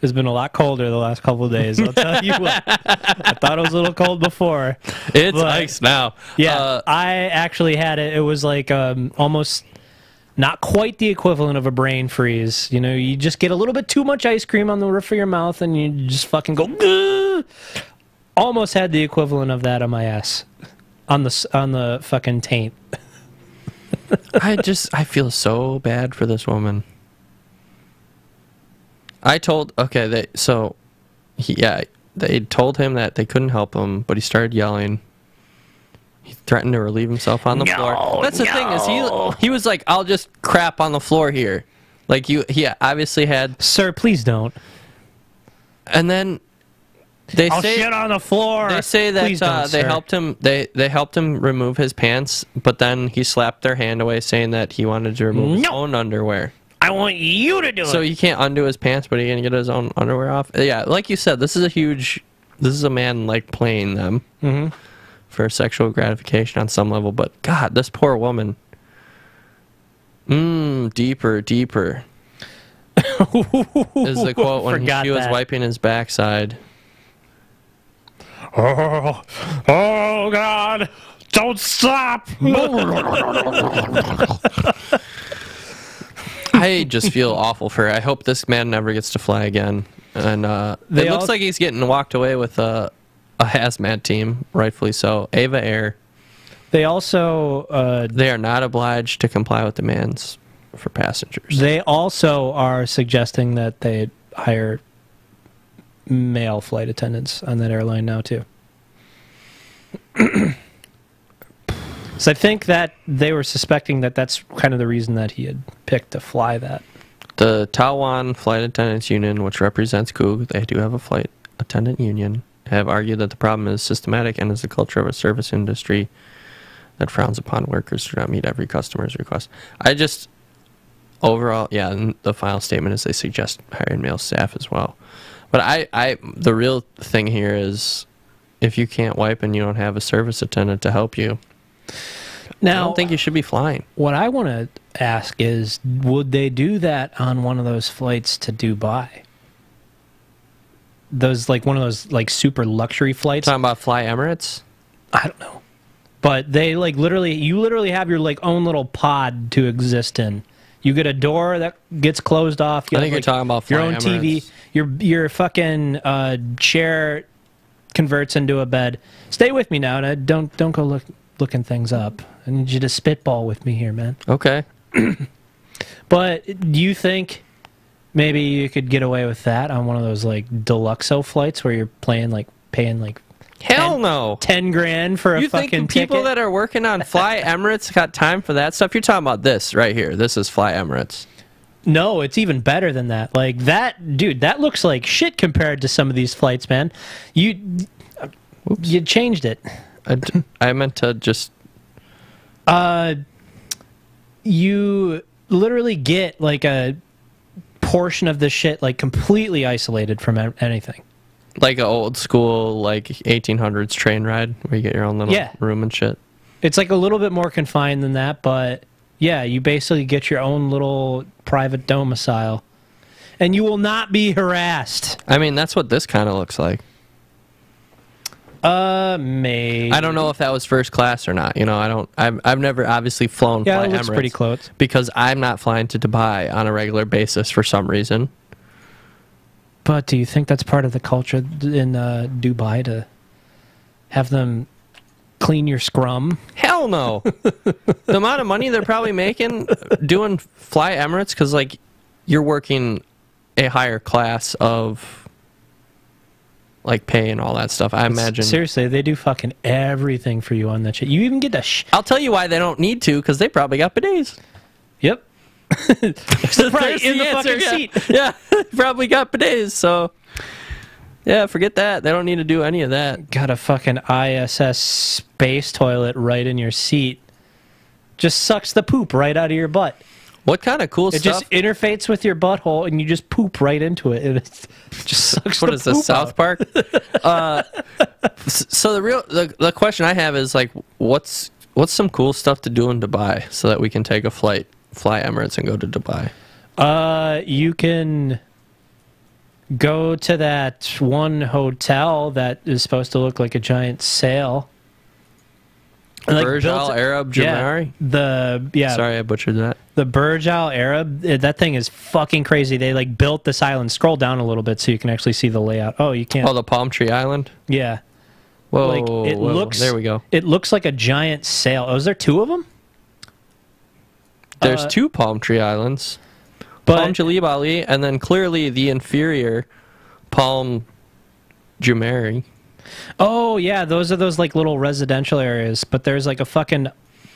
[SPEAKER 1] has been a lot colder the last couple of days. I'll tell you what. I thought it was a little cold before.
[SPEAKER 2] It's ice now.
[SPEAKER 1] Yeah, I actually had it. It was like almost not quite the equivalent of a brain freeze. You know, you just get a little bit too much ice cream on the roof of your mouth and you just fucking go... Gah! Almost had the equivalent of that on my ass. On the fucking taint.
[SPEAKER 2] I feel so bad for this woman. They told him that they couldn't help him, but he started yelling. He threatened to relieve himself on the floor. That's the thing, is he was like, I'll just crap on the floor here. Like, he obviously had...
[SPEAKER 1] Sir, please don't.
[SPEAKER 2] And then
[SPEAKER 1] I'll shit on the floor.
[SPEAKER 2] They say that they helped him. They helped him remove his pants, but then he slapped their hand away, saying that he wanted to remove his own underwear.
[SPEAKER 1] I want you to do it.
[SPEAKER 2] So he can't undo his pants, but he can get his own underwear off. Yeah, like you said, this is a man like playing them for sexual gratification on some level. But God, this poor woman. Deeper, deeper. Is the quote when she was wiping his backside.
[SPEAKER 1] Oh God! Don't stop!
[SPEAKER 2] I just feel awful for her. I hope this man never gets to fly again. And it looks like he's getting walked away with a hazmat team, rightfully so. Ava Air.
[SPEAKER 1] They also...
[SPEAKER 2] they are not obliged to comply with demands for passengers.
[SPEAKER 1] They also are suggesting that they hire male flight attendants on that airline now, too. So I think that they were suspecting that that's kind of the reason that he had picked to fly that.
[SPEAKER 2] The Taiwan Flight Attendants Union, which represents COOG, they do have a flight attendant union, have argued that the problem is systematic and is the culture of a service industry that frowns upon workers who do not meet every customer's request. Overall, yeah, and the final statement is they suggest hiring male staff as well. But the real thing here is if you can't wipe and you don't have a service attendant to help you, now, I don't think you should be flying.
[SPEAKER 1] What I want to ask is, would they do that on one of those flights to Dubai? Those, like, one of those, like, super luxury flights?
[SPEAKER 2] Talking about Fly Emirates?
[SPEAKER 1] I don't know. But they, like, you literally have your, like, own little pod to exist in. You get a door that gets closed off. You
[SPEAKER 2] I think you're talking about Fly
[SPEAKER 1] your own
[SPEAKER 2] Emirates.
[SPEAKER 1] TV. Your fucking chair converts into a bed. Stay with me now, and don't go looking things up. I need you to spitball with me here, man.
[SPEAKER 2] Okay.
[SPEAKER 1] But do you think maybe you could get away with that on one of those, like, Deluxo flights where you're paying like
[SPEAKER 2] Hell no.
[SPEAKER 1] 10 grand for a fucking
[SPEAKER 2] ticket? You think people that are working on Fly Emirates got time for that stuff? You're talking about this right here. This is Fly Emirates.
[SPEAKER 1] No, it's even better than that. Like, that, dude, that looks like shit compared to some of these flights, man. You changed it.
[SPEAKER 2] I meant to just...
[SPEAKER 1] You literally get, like, a portion of the shit, like, completely isolated from anything.
[SPEAKER 2] Like an old school, like, 1800s train ride where you get your own little room and shit.
[SPEAKER 1] It's, like, a little bit more confined than that, but, yeah, you basically get your own little private domicile. And you will not be harassed.
[SPEAKER 2] I mean, that's what this kind of looks like.
[SPEAKER 1] Maybe.
[SPEAKER 2] I don't know if that was first class or not. You know, I've never obviously flown Fly Emirates. Yeah, it looks
[SPEAKER 1] pretty close.
[SPEAKER 2] Because I'm not flying to Dubai on a regular basis for some reason.
[SPEAKER 1] But do you think that's part of the culture in Dubai to have them clean your scrum?
[SPEAKER 2] Hell no. The amount of money they're probably making doing Fly Emirates, because, like, you're working a higher class of... like pay and all that stuff. I imagine.
[SPEAKER 1] Seriously, they do fucking everything for you on that shit. You even get to.
[SPEAKER 2] I'll tell you why they don't need to, because they probably got bidets.
[SPEAKER 1] Yep. Right in the fucking seat.
[SPEAKER 2] Yeah, probably got bidets. So, yeah, forget that. They don't need to do any of that.
[SPEAKER 1] Got a fucking ISS space toilet right in your seat. Just sucks the poop right out of your butt.
[SPEAKER 2] What kind of cool stuff?
[SPEAKER 1] It just interfaces with your butthole, and you just poop right into it. And it just sucks
[SPEAKER 2] what
[SPEAKER 1] the
[SPEAKER 2] is
[SPEAKER 1] poop
[SPEAKER 2] this, South Park? So the question I have is, like, what's some cool stuff to do in Dubai so that we can take a flight, fly Emirates, and go to Dubai?
[SPEAKER 1] You can go to that one hotel that is supposed to look like a giant sail.
[SPEAKER 2] Burj Al Arab Jumeirah?
[SPEAKER 1] Yeah.
[SPEAKER 2] Sorry, I butchered that.
[SPEAKER 1] The Burj Al Arab, that thing is fucking crazy. They, like, built this island. Scroll down a little bit so you can actually see the layout. Oh, you can't.
[SPEAKER 2] Oh, the Palm Tree Island?
[SPEAKER 1] Yeah.
[SPEAKER 2] Whoa, there we go.
[SPEAKER 1] It looks like a giant sail. Oh, is there two of them?
[SPEAKER 2] There's two palm tree islands.
[SPEAKER 1] But
[SPEAKER 2] Palm Jalib Ali, and then clearly the inferior Palm Jumeirah.
[SPEAKER 1] oh yeah, those are those like little residential areas. But there's like a fucking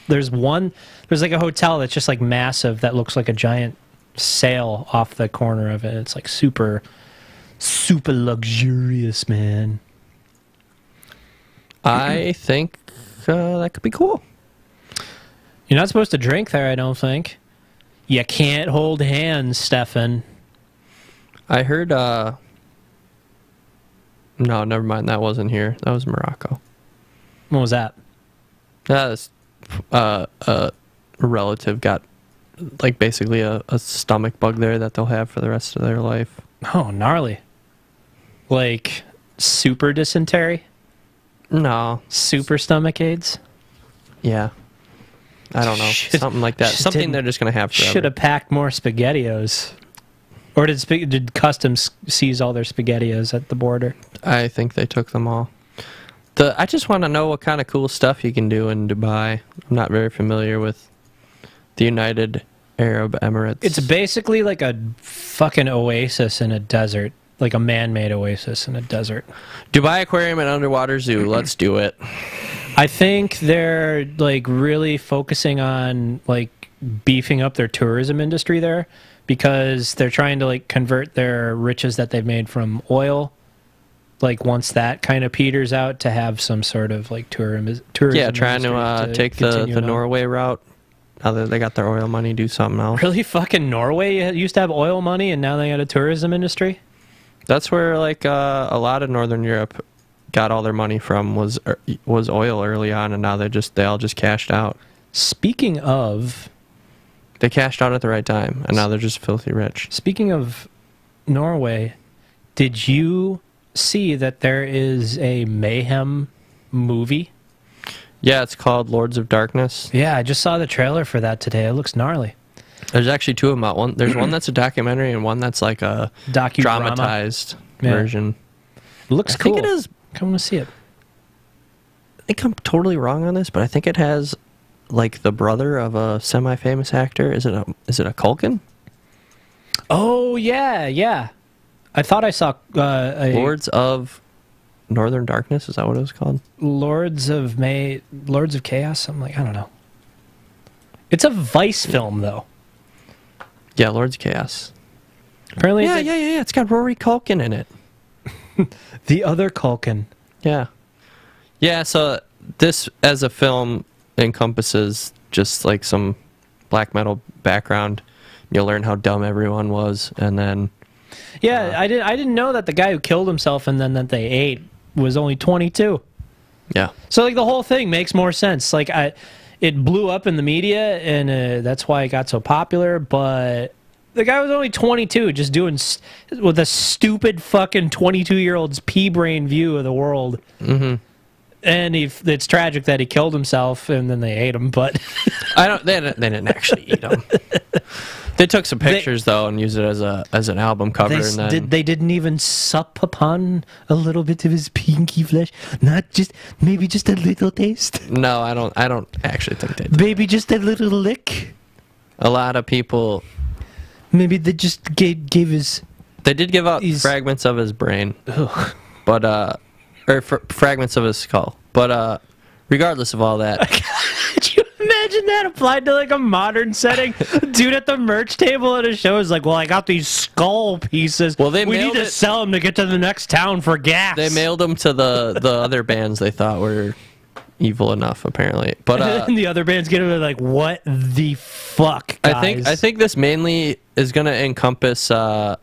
[SPEAKER 1] there's like a hotel that's just like massive that looks like a giant sail off the corner of it. It's like super luxurious, man.
[SPEAKER 2] I think that could be cool.
[SPEAKER 1] You're not supposed to drink there, I don't think. You can't hold hands, Stefan.
[SPEAKER 2] I heard, no, never mind. That wasn't here. That was Morocco.
[SPEAKER 1] What was that?
[SPEAKER 2] That was, a relative got, like, basically a stomach bug there that they'll have for the rest of their life.
[SPEAKER 1] Oh, gnarly. Like, super dysentery?
[SPEAKER 2] No.
[SPEAKER 1] Super stomach aids?
[SPEAKER 2] Yeah. I don't know. Something like that. Something they're just going to have forever.
[SPEAKER 1] Should have packed more SpaghettiOs. Or did Customs seize all their SpaghettiOs at the border?
[SPEAKER 2] I think they took them all. I just want to know what kind of cool stuff you can do in Dubai. I'm not very familiar with the United Arab Emirates.
[SPEAKER 1] It's basically like a fucking oasis in a desert. Like a man-made oasis in a desert.
[SPEAKER 2] Dubai Aquarium and Underwater Zoo. Let's do it.
[SPEAKER 1] I think they're like really focusing on like beefing up their tourism industry there because they're trying to like convert their riches that they've made from oil. Like once that kind of peters out, to have some sort of like tourism.
[SPEAKER 2] Yeah, trying to take the Norway route. Now that they got their oil money, do something else.
[SPEAKER 1] Really, fucking Norway used to have oil money, and now they got a tourism industry.
[SPEAKER 2] That's where like a lot of Northern Europe got all their money from was oil early on, and now they all just cashed out.
[SPEAKER 1] Speaking of,
[SPEAKER 2] they cashed out at the right time, and now they're just filthy rich.
[SPEAKER 1] Speaking of Norway, did you see that there is a Mayhem movie?
[SPEAKER 2] Yeah, it's called Lords of Darkness.
[SPEAKER 1] Yeah, I just saw the trailer for that today. It looks gnarly.
[SPEAKER 2] There's actually two of them out. There's one that's a documentary and one that's like a dramatized version.
[SPEAKER 1] It looks cool.
[SPEAKER 2] I think it is.
[SPEAKER 1] Come to see it.
[SPEAKER 2] I think I'm totally wrong on this, but I think it has like the brother of a semi-famous actor. Is it a Culkin?
[SPEAKER 1] Oh yeah, yeah. I thought I saw
[SPEAKER 2] Lords of Northern Darkness. Is that what it was called?
[SPEAKER 1] Lords of Chaos. Something like, I don't know. It's a Vice film though.
[SPEAKER 2] Yeah, Lords of Chaos.
[SPEAKER 1] Apparently,
[SPEAKER 2] yeah. It's got Rory Culkin in it.
[SPEAKER 1] The other Culkin.
[SPEAKER 2] Yeah. Yeah, so this as a film encompasses just like some black metal background. You'll learn how dumb everyone was, and then
[SPEAKER 1] yeah, I didn't know that the guy who killed himself and then that they ate was only 22.
[SPEAKER 2] Yeah.
[SPEAKER 1] So like the whole thing makes more sense. Like it blew up in the media, and that's why it got so popular. But the guy was only 22, just doing with a stupid fucking 22-year-old's pea-brain view of the world.
[SPEAKER 2] Mm-hmm.
[SPEAKER 1] And it's tragic that he killed himself, and then they ate him. But
[SPEAKER 2] They didn't actually eat him. They took some pictures though and used it as an album cover.
[SPEAKER 1] They didn't even sup upon a little bit of his pinky flesh. Maybe just a little taste.
[SPEAKER 2] No, I don't actually think they did.
[SPEAKER 1] Maybe just a little lick.
[SPEAKER 2] A lot of people.
[SPEAKER 1] Maybe they just gave his.
[SPEAKER 2] They did give out fragments of his brain, but fragments of his skull. But regardless of all that.
[SPEAKER 1] Could you imagine that applied to like a modern setting? Dude at the merch table at a show is like, well, I got these skull pieces. Well, we need to sell them to get to the next town for gas.
[SPEAKER 2] They mailed them to the other bands they thought were evil enough, apparently. But
[SPEAKER 1] and the other bands get it like, what the fuck, guys?
[SPEAKER 2] I think this mainly is going to encompass the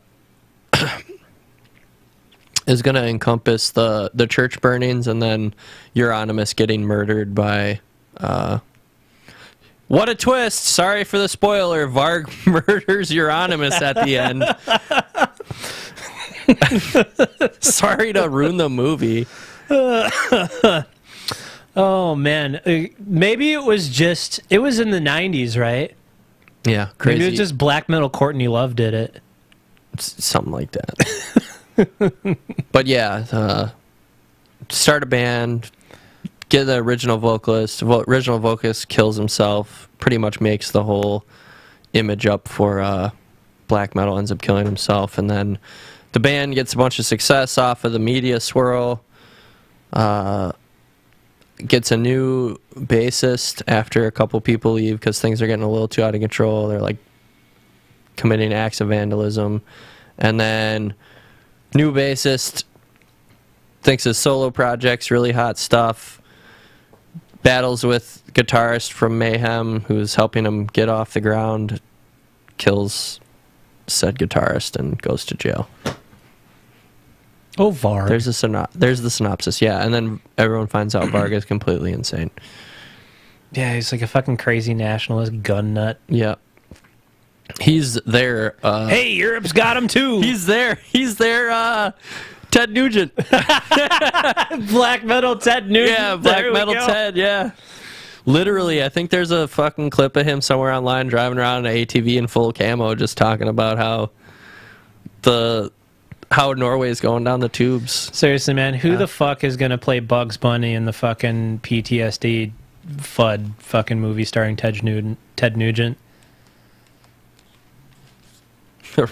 [SPEAKER 2] church burnings, and then Euronymous getting murdered by what a twist! Sorry for the spoiler. Varg murders Euronymous at the end. Sorry to ruin the movie.
[SPEAKER 1] Oh man, maybe it was in the 90s, right?
[SPEAKER 2] Yeah, crazy.
[SPEAKER 1] Maybe it was just black metal Courtney Love did it.
[SPEAKER 2] Something like that. But yeah, start a band, get the original vocalist. Original vocalist kills himself, pretty much makes the whole image up for black metal, ends up killing himself, and then the band gets a bunch of success off of the media swirl. Gets a new bassist after a couple people leave because things are getting a little too out of control. They're like committing acts of vandalism, and then new bassist thinks his solo project's really hot stuff. Battles with guitarist from Mayhem who's helping him get off the ground. Kills said guitarist and goes to jail.
[SPEAKER 1] Oh, Varg.
[SPEAKER 2] There's the synopsis, yeah, and then everyone finds out Varg is completely insane.
[SPEAKER 1] Yeah, he's like a fucking crazy nationalist gun nut.
[SPEAKER 2] Yeah. He's there.
[SPEAKER 1] Hey, Europe's got him too.
[SPEAKER 2] He's there, Ted Nugent.
[SPEAKER 1] Black metal Ted Nugent.
[SPEAKER 2] Yeah, Black Metal Ted, yeah. Literally, I think there's a fucking clip of him somewhere online driving around an ATV in full camo just talking about how Norway's going down the tubes.
[SPEAKER 1] Seriously, man, who the fuck is going to play Bugs Bunny in the fucking PTSD FUD fucking movie starring Ted Nugent?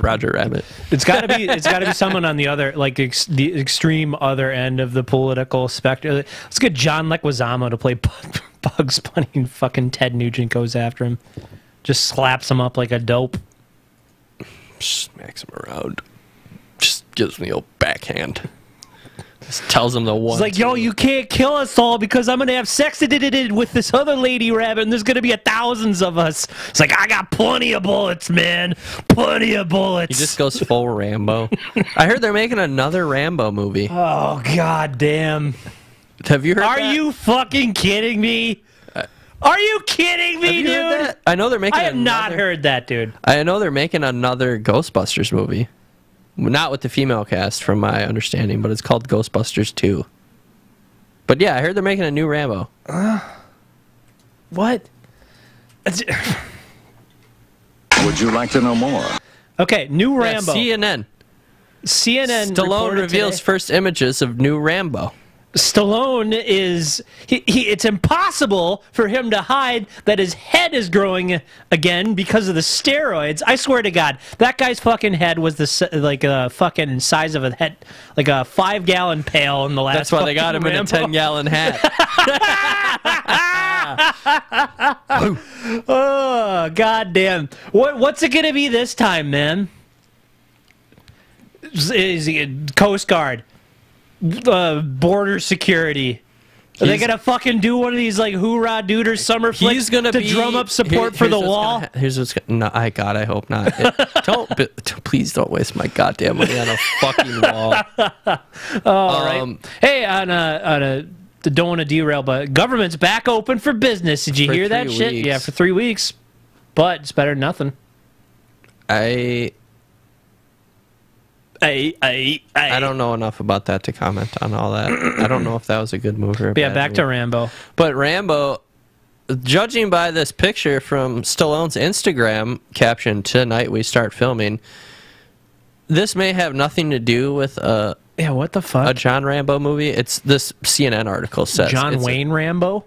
[SPEAKER 2] Roger Rabbit.
[SPEAKER 1] It's got to be someone on the other, like the extreme other end of the political spectrum. Let's get John Leguizamo to play Bugs Bunny, and fucking Ted Nugent goes after him, just slaps him up like a dope,
[SPEAKER 2] smacks him around, just gives me a backhand. Just tells him the one.
[SPEAKER 1] It's like, yo, you can't kill us all because I'm gonna have sex with this other lady rabbit, and there's gonna be thousands of us. It's like, I got plenty of bullets, man, plenty of bullets.
[SPEAKER 2] He just goes full Rambo. I heard they're making another Rambo movie.
[SPEAKER 1] Oh, god damn.
[SPEAKER 2] Have you heard
[SPEAKER 1] Are
[SPEAKER 2] that?
[SPEAKER 1] you fucking kidding me? Are you kidding me, dude?
[SPEAKER 2] Heard that? I know they're making
[SPEAKER 1] I have not heard that, dude.
[SPEAKER 2] I know they're making another Ghostbusters movie. Not with the female cast, from my understanding, but it's called Ghostbusters 2. But yeah, I heard they're making a new Rambo.
[SPEAKER 1] What?
[SPEAKER 3] Would you like to know more?
[SPEAKER 1] Okay, new Rambo.
[SPEAKER 2] CNN.
[SPEAKER 1] Stallone
[SPEAKER 2] reveals first images of new Rambo.
[SPEAKER 1] Stallone is it's impossible for him to hide that his head is growing again because of the steroids. I swear to God, that guy's fucking head was like a fucking size of a head, like a 5-gallon pail in the last.
[SPEAKER 2] That's why they got him
[SPEAKER 1] Rambo.
[SPEAKER 2] in a 10-gallon hat.
[SPEAKER 1] Oh, goddamn! What's it gonna be this time, man? Is it Coast Guard? Border security. Are they gonna fucking do one of these like hoorah dude or summer flicks to drum up support for the wall?
[SPEAKER 2] Here's what's no, I hope not. Please don't waste my goddamn money on a fucking wall.
[SPEAKER 1] Oh, right. Hey, don't want to derail, but government's back open for business. Did you hear that shit?
[SPEAKER 2] Weeks.
[SPEAKER 1] Yeah, for 3 weeks. But it's better than nothing.
[SPEAKER 2] I don't know enough about that to comment on all that. I don't know if that was a good move or a bad
[SPEAKER 1] back
[SPEAKER 2] move.
[SPEAKER 1] to Rambo.
[SPEAKER 2] But Rambo, judging by this picture from Stallone's Instagram caption, "Tonight we start filming," this may have nothing to do with
[SPEAKER 1] what the fuck?
[SPEAKER 2] a John Rambo movie. It's this CNN article says
[SPEAKER 1] John Wayne Rambo?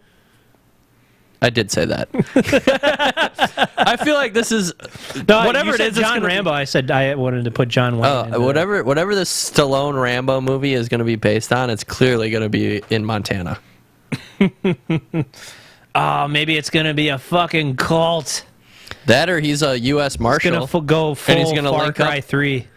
[SPEAKER 2] I did say that. I feel like this is whatever it is.
[SPEAKER 1] John Rambo. I said I wanted to put John Wayne.
[SPEAKER 2] Whatever this Stallone Rambo movie is going to be based on, it's clearly going to be in Montana.
[SPEAKER 1] Oh, maybe it's going to be a fucking cult.
[SPEAKER 2] That or he's a U.S. Marshal.
[SPEAKER 1] He's going to go full
[SPEAKER 2] and he's gonna
[SPEAKER 1] Far
[SPEAKER 2] link
[SPEAKER 1] Cry
[SPEAKER 2] up,
[SPEAKER 1] 3.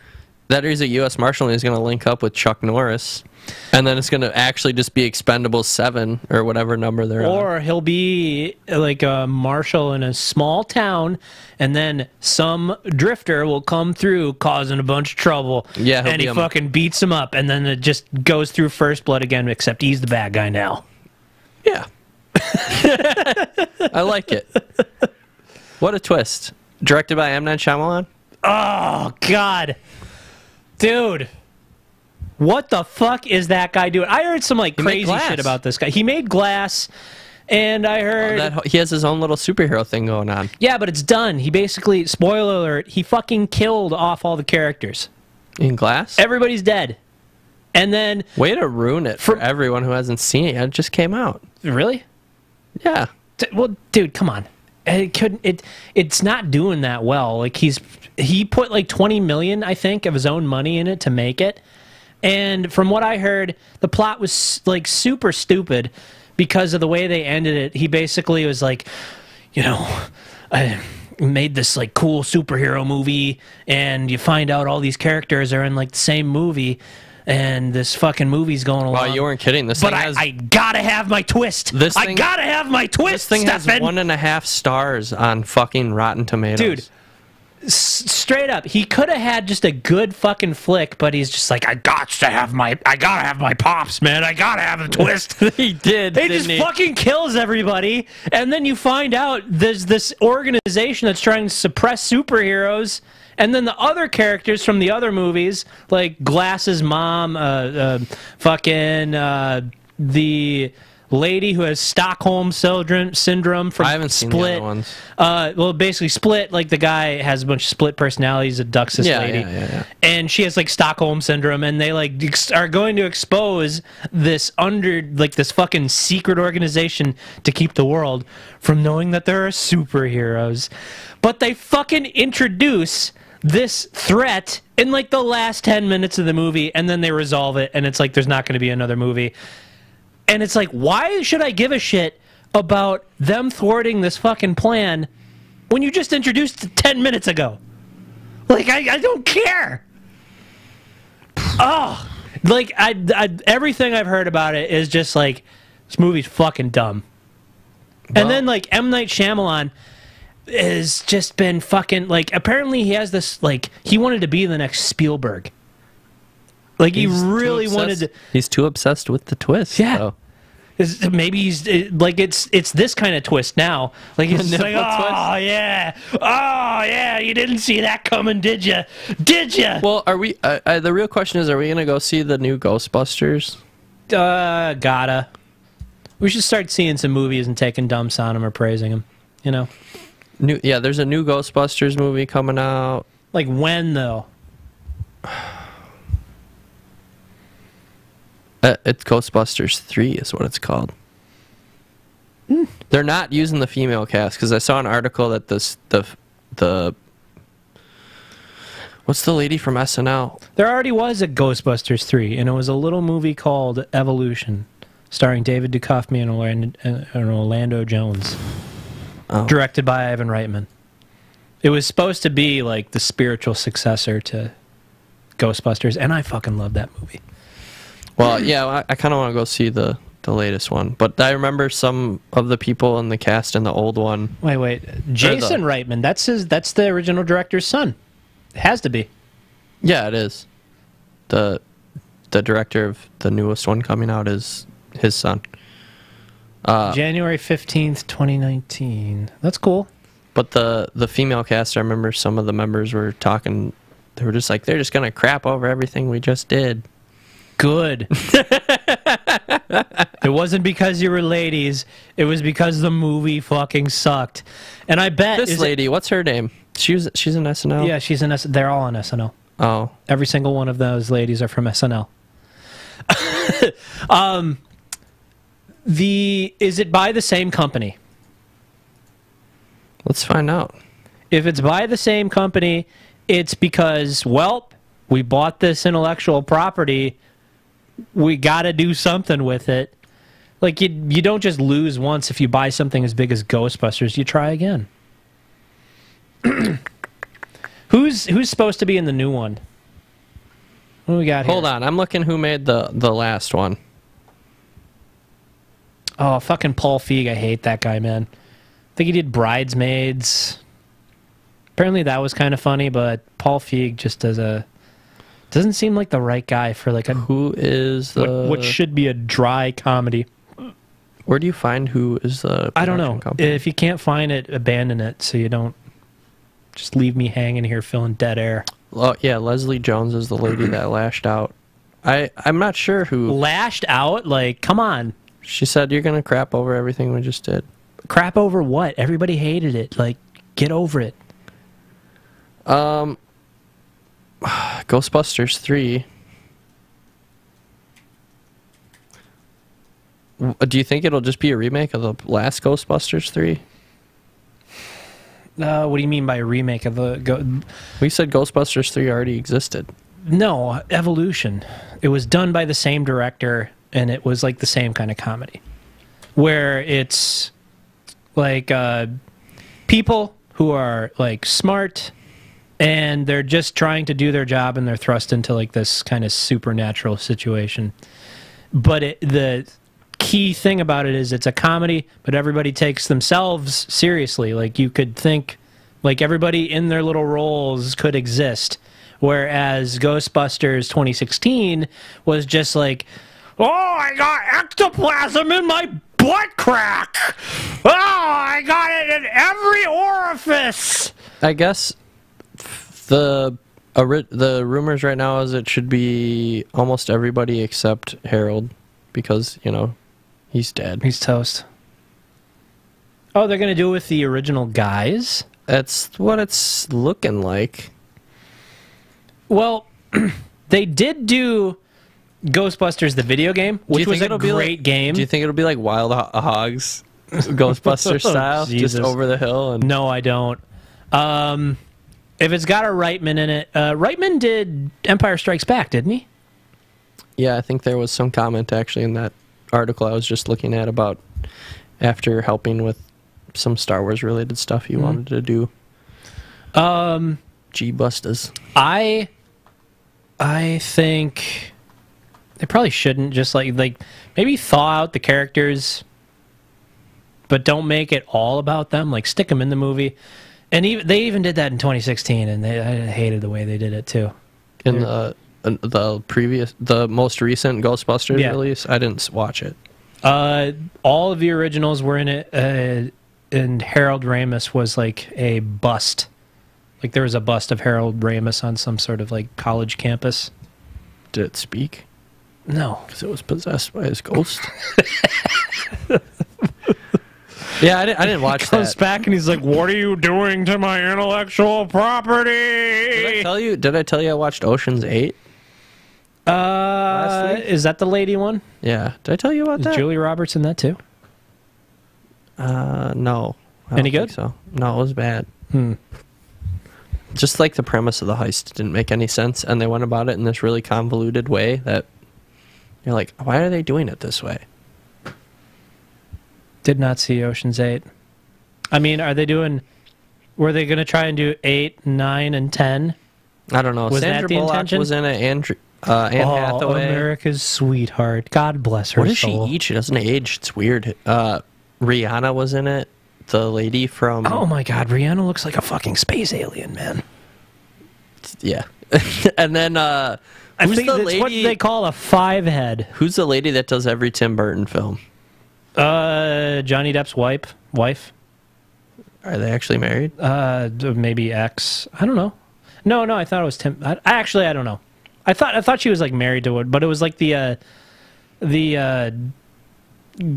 [SPEAKER 2] That or he's a U.S. Marshal and he's going to link up with Chuck Norris. And then it's going to actually just be Expendables 7 or whatever number they're on.
[SPEAKER 1] Or he'll be like a marshal in a small town, and then some drifter will come through causing a bunch of trouble.
[SPEAKER 2] Yeah,
[SPEAKER 1] and he fucking beats him up, and then it just goes through First Blood again, except he's the bad guy now.
[SPEAKER 2] Yeah. I like it. What a twist. Directed by M. Night Shyamalan?
[SPEAKER 1] Oh, God. Dude. What the fuck is that guy doing? I heard some like crazy shit about this guy. He made Glass, and I heard
[SPEAKER 2] he has his own little superhero thing going on.
[SPEAKER 1] Yeah, but it's done. He basically, spoiler alert, he fucking killed off all the characters.
[SPEAKER 2] In Glass?
[SPEAKER 1] Everybody's dead. And then...
[SPEAKER 2] Way to ruin it for everyone who hasn't seen it. It just came out.
[SPEAKER 1] Really?
[SPEAKER 2] Yeah.
[SPEAKER 1] Well, dude, come on. it couldn't. It's not doing that well. Like he put like 20 million, I think, of his own money in it to make it. And from what I heard, the plot was like super stupid because of the way they ended it. He basically was like, you know, I made this like cool superhero movie, and you find out all these characters are in like the same movie, and this fucking movie's going along.
[SPEAKER 2] Wow, you weren't kidding. This
[SPEAKER 1] but
[SPEAKER 2] thing has,
[SPEAKER 1] I gotta have my twist. I gotta have my twist.
[SPEAKER 2] This thing has
[SPEAKER 1] Stefan.
[SPEAKER 2] 1.5 stars on fucking Rotten Tomatoes.
[SPEAKER 1] Dude. Straight up, he could have had just a good fucking flick, but he's just like, I gotta have my pops, man. I gotta have a twist.
[SPEAKER 2] He did.
[SPEAKER 1] He just fucking kills everybody, and then you find out there's this organization that's trying to suppress superheroes, and then the other characters from the other movies, like Glass's mom, the lady who has Stockholm syndrome from
[SPEAKER 2] I haven't seen
[SPEAKER 1] Split.
[SPEAKER 2] the other ones.
[SPEAKER 1] Well, basically, Split, like the guy has a bunch of split personalities, abducts this lady, and she has like Stockholm syndrome, and they like are going to expose this this fucking secret organization to keep the world from knowing that there are superheroes, but they fucking introduce this threat in like the last 10 minutes of the movie, and then they resolve it, and it's like there's not going to be another movie. And it's like, why should I give a shit about them thwarting this fucking plan when you just introduced it 10 minutes ago? Like, I don't care. Oh, like, everything I've heard about it is just like, this movie's fucking dumb. Well, and then, like, M. Night Shyamalan has just been fucking, like, apparently he has this, like, he wanted to be the next Spielberg. Like, he really wanted to...
[SPEAKER 2] He's too obsessed with the twist.
[SPEAKER 1] Yeah.
[SPEAKER 2] So.
[SPEAKER 1] Maybe he's like it's this kind of twist now. Like he's just like, oh yeah, you didn't see that coming, did you? Did you?
[SPEAKER 2] Well, are we? The real question is, are we gonna go see the new Ghostbusters?
[SPEAKER 1] Gotta. We should start seeing some movies and taking dumps on them or praising them. You know.
[SPEAKER 2] Yeah, there's a new Ghostbusters movie coming out.
[SPEAKER 1] Like when though?
[SPEAKER 2] It's Ghostbusters 3 is what it's called. They're not using the female cast because I saw an article that the what's the lady from SNL?
[SPEAKER 1] There already was a Ghostbusters 3, and it was a little movie called Evolution, starring David Duchovny and Orlando Jones, directed by Ivan Reitman. It was supposed to be like the spiritual successor to Ghostbusters, and I fucking love that movie.
[SPEAKER 2] Well, yeah, I kind of want to go see the latest one, but I remember some of the people in the cast in the old one.
[SPEAKER 1] Wait, Jason Reitman. That's the original director's son. It has to be.
[SPEAKER 2] Yeah, it is. The director of the newest one coming out is his son.
[SPEAKER 1] January 15th, 2019. That's cool.
[SPEAKER 2] But the female cast, I remember some of the members were talking. They were just like, they're just gonna crap over everything we just did.
[SPEAKER 1] Good. It wasn't because you were ladies. It was because the movie fucking sucked. And I bet
[SPEAKER 2] this lady, what's her name? She's in SNL.
[SPEAKER 1] Yeah, she's in SNL. They're all on SNL.
[SPEAKER 2] Oh,
[SPEAKER 1] every single one of those ladies are from SNL. Is it by the same company?
[SPEAKER 2] Let's find out.
[SPEAKER 1] If it's by the same company, it's because, well, we bought this intellectual property. We got to do something with it. Like, you don't just lose once if you buy something as big as Ghostbusters. You try again. Who's supposed to be in the new one? What do we got here?
[SPEAKER 2] Hold on. I'm looking who made the last one.
[SPEAKER 1] Oh, fucking Paul Feig. I hate that guy, man. I think he did Bridesmaids. Apparently that was kind of funny, but Paul Feig just doesn't seem like the right guy for like a...
[SPEAKER 2] Who is the...
[SPEAKER 1] What should be a dry comedy.
[SPEAKER 2] Where do you find who is the...
[SPEAKER 1] I don't know.
[SPEAKER 2] Company?
[SPEAKER 1] If you can't find it, abandon it so you don't just leave me hanging here feeling dead air.
[SPEAKER 2] Yeah, Leslie Jones is the lady that lashed out. I'm not sure who...
[SPEAKER 1] Lashed out? Like, come on.
[SPEAKER 2] She said, you're going to crap over everything we just did.
[SPEAKER 1] Crap over what? Everybody hated it. Like, get over it.
[SPEAKER 2] Ghostbusters 3. Do you think it'll just be a remake of the last Ghostbusters 3?
[SPEAKER 1] What do you mean by a remake of the?
[SPEAKER 2] We said Ghostbusters 3 already existed.
[SPEAKER 1] No, Evolution. It was done by the same director, and it was like the same kind of comedy, where it's like people who are like smart, and they're just trying to do their job, and they're thrust into like this kind of supernatural situation. But the key thing about it is it's a comedy, but everybody takes themselves seriously. Like you could think, like everybody in their little roles could exist. Whereas Ghostbusters 2016 was just like, oh, I got ectoplasm in my butt crack. Oh, I got it in every orifice.
[SPEAKER 2] I guess the rumors right now is it should be almost everybody except Harold because, you know, he's dead.
[SPEAKER 1] He's toast. Oh, they're going to do it with the original guys?
[SPEAKER 2] That's what it's looking like.
[SPEAKER 1] Well, they did do Ghostbusters the video game, which was a great game.
[SPEAKER 2] Do you think it'll be like Wild Hogs, Ghostbusters style, just over the hill? And
[SPEAKER 1] no, I don't. If it's got a Reitman in it, Reitman did Empire Strikes Back, didn't he?
[SPEAKER 2] Yeah, I think there was some comment actually in that article I was just looking at about after helping with some Star Wars related stuff he wanted to do. G-Busters.
[SPEAKER 1] I think they probably shouldn't just like maybe thaw out the characters, but don't make it all about them. Like stick them in the movie, and they even did that in 2016, and I hated the way they did it too.
[SPEAKER 2] In the most recent Ghostbusters release, I didn't watch it.
[SPEAKER 1] All of the originals were in it, and Harold Ramis was like a bust. Like there was a bust of Harold Ramis on some sort of like college campus.
[SPEAKER 2] Did it speak?
[SPEAKER 1] No,
[SPEAKER 2] because it was possessed by his ghost. Yeah, I didn't watch that.
[SPEAKER 1] He comes back and he's like, "What are you doing to my intellectual property?"
[SPEAKER 2] Did I tell you I watched Ocean's 8? Last week?
[SPEAKER 1] Is that the lady one?
[SPEAKER 2] Yeah. Did I tell you about that?
[SPEAKER 1] Is Julia Roberts in that too?
[SPEAKER 2] No.
[SPEAKER 1] Any good?
[SPEAKER 2] So no, it was bad. Just like the premise of the heist didn't make any sense, and they went about it in this really convoluted way that you're like, why are they doing it this way?
[SPEAKER 1] Did not see Ocean's 8. I mean, were they going to try and do 8, 9, and 10?
[SPEAKER 2] I don't know.
[SPEAKER 1] Was
[SPEAKER 2] Sandra
[SPEAKER 1] that the
[SPEAKER 2] Bullock
[SPEAKER 1] intention?
[SPEAKER 2] was in it, Anne Hathaway.
[SPEAKER 1] America's sweetheart. God bless her
[SPEAKER 2] What does
[SPEAKER 1] soul.
[SPEAKER 2] she eat? She doesn't age. It's weird. Rihanna was in it. The lady from...
[SPEAKER 1] Oh my god, Rihanna looks like a fucking space alien, man.
[SPEAKER 2] Yeah. And then,
[SPEAKER 1] I think that's what they call a 5-head.
[SPEAKER 2] Who's the lady that does every Tim Burton film?
[SPEAKER 1] Johnny Depp's wife.
[SPEAKER 2] Are they actually married?
[SPEAKER 1] Maybe ex. I don't know. No, I thought it was Tim. I don't know. I thought she was like married to it, but it was like the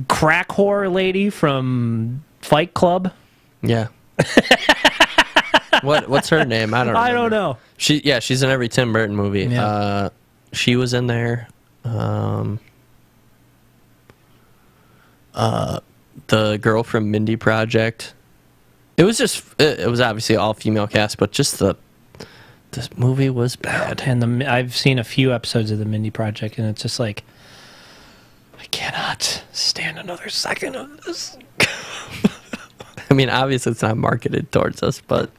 [SPEAKER 1] crack whore lady from Fight Club.
[SPEAKER 2] Yeah. What's her name? I don't
[SPEAKER 1] know.
[SPEAKER 2] She's in every Tim Burton movie.
[SPEAKER 1] Yeah.
[SPEAKER 2] She was in there. The girl from Mindy Project. It was obviously all female cast, but just this movie was bad.
[SPEAKER 1] And I've seen a few episodes of the Mindy Project, and it's just like, I cannot stand another second of this.
[SPEAKER 2] I mean, obviously it's not marketed towards us, but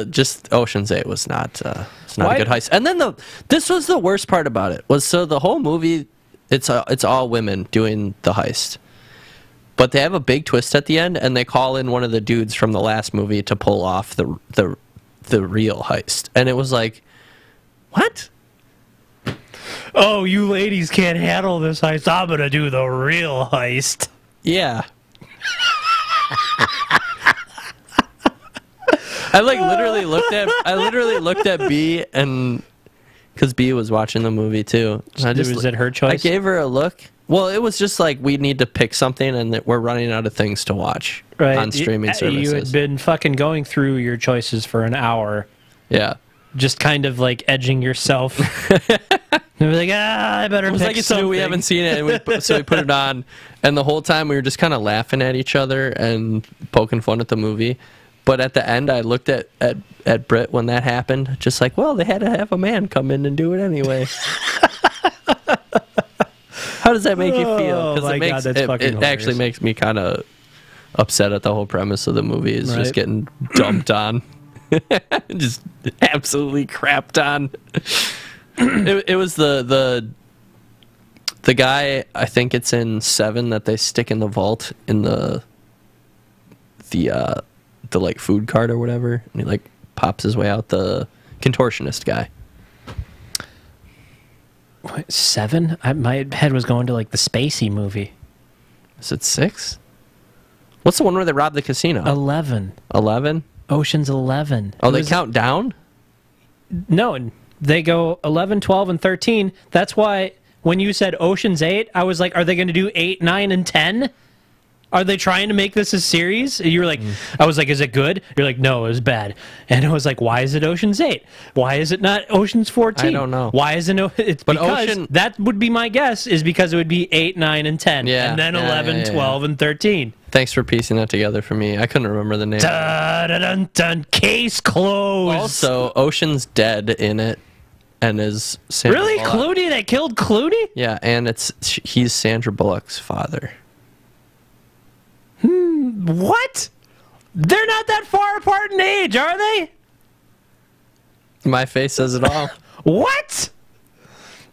[SPEAKER 2] just Ocean's 8 was not a good heist. And then this was the worst part about it was the whole movie it's all women doing the heist, but they have a big twist at the end, and they call in one of the dudes from the last movie to pull off the real heist, and it was like, what?
[SPEAKER 1] Oh, you ladies can't handle this heist. I'm gonna do the real heist.
[SPEAKER 2] Yeah. I literally looked at B, and because B was watching the movie too.
[SPEAKER 1] Was it her choice?
[SPEAKER 2] I gave her a look. Well, it was just like we need to pick something, and that we're running out of things to watch on streaming services.
[SPEAKER 1] You had been fucking going through your choices for an hour.
[SPEAKER 2] Yeah.
[SPEAKER 1] Just kind of like edging yourself. And we're like, I better pick
[SPEAKER 2] like it's
[SPEAKER 1] something.
[SPEAKER 2] new, we haven't seen it, and so we put it on, and the whole time we were just kind of laughing at each other and poking fun at the movie. But at the end, I looked at Britt when that happened, just like, well, they had to have a man come in and do it anyway. How does that make you feel?
[SPEAKER 1] Oh my God, that's fucking
[SPEAKER 2] it actually
[SPEAKER 1] hilarious.
[SPEAKER 2] makes me kind of upset at the whole premise of the movie is
[SPEAKER 1] Right.
[SPEAKER 2] just getting dumped on. Just absolutely crapped on. It was the guy, I think it's in 7 that they stick in the vault in the like food cart or whatever, and he like pops his way out, the contortionist guy.
[SPEAKER 1] What, 7? My head was going to like the Spacey movie.
[SPEAKER 2] Is it 6? What's the one where they rob the casino?
[SPEAKER 1] 11.
[SPEAKER 2] 11?
[SPEAKER 1] Ocean's 11.
[SPEAKER 2] Oh,
[SPEAKER 1] It
[SPEAKER 2] they
[SPEAKER 1] was-
[SPEAKER 2] count down?
[SPEAKER 1] No, they go 11, 12, and 13. That's why when you said Ocean's 8, I was like, are they going to do 8, 9, and 10? Are they trying to make this a series? You were like, I was like, is it good? You're like, no, it was bad. And I was like, why is it Ocean's 8? Why is it not Ocean's 14?
[SPEAKER 2] I don't know.
[SPEAKER 1] Why isn't it? It's
[SPEAKER 2] But
[SPEAKER 1] because
[SPEAKER 2] Ocean-
[SPEAKER 1] that would be my guess, is because it would be 8, 9, and 10.
[SPEAKER 2] Yeah,
[SPEAKER 1] And then
[SPEAKER 2] yeah,
[SPEAKER 1] 11,
[SPEAKER 2] yeah, yeah.
[SPEAKER 1] 12, and 13.
[SPEAKER 2] Thanks for piecing that together for me. I couldn't remember the name.
[SPEAKER 1] Dun, case closed.
[SPEAKER 2] Also, Ocean's dead in it, and is Sandra
[SPEAKER 1] Really?
[SPEAKER 2] Bullock.
[SPEAKER 1] Clooney? They killed Clooney?
[SPEAKER 2] Yeah, and he's Sandra Bullock's father.
[SPEAKER 1] What? They're not that far apart in age, are they?
[SPEAKER 2] My face says it all.
[SPEAKER 1] What?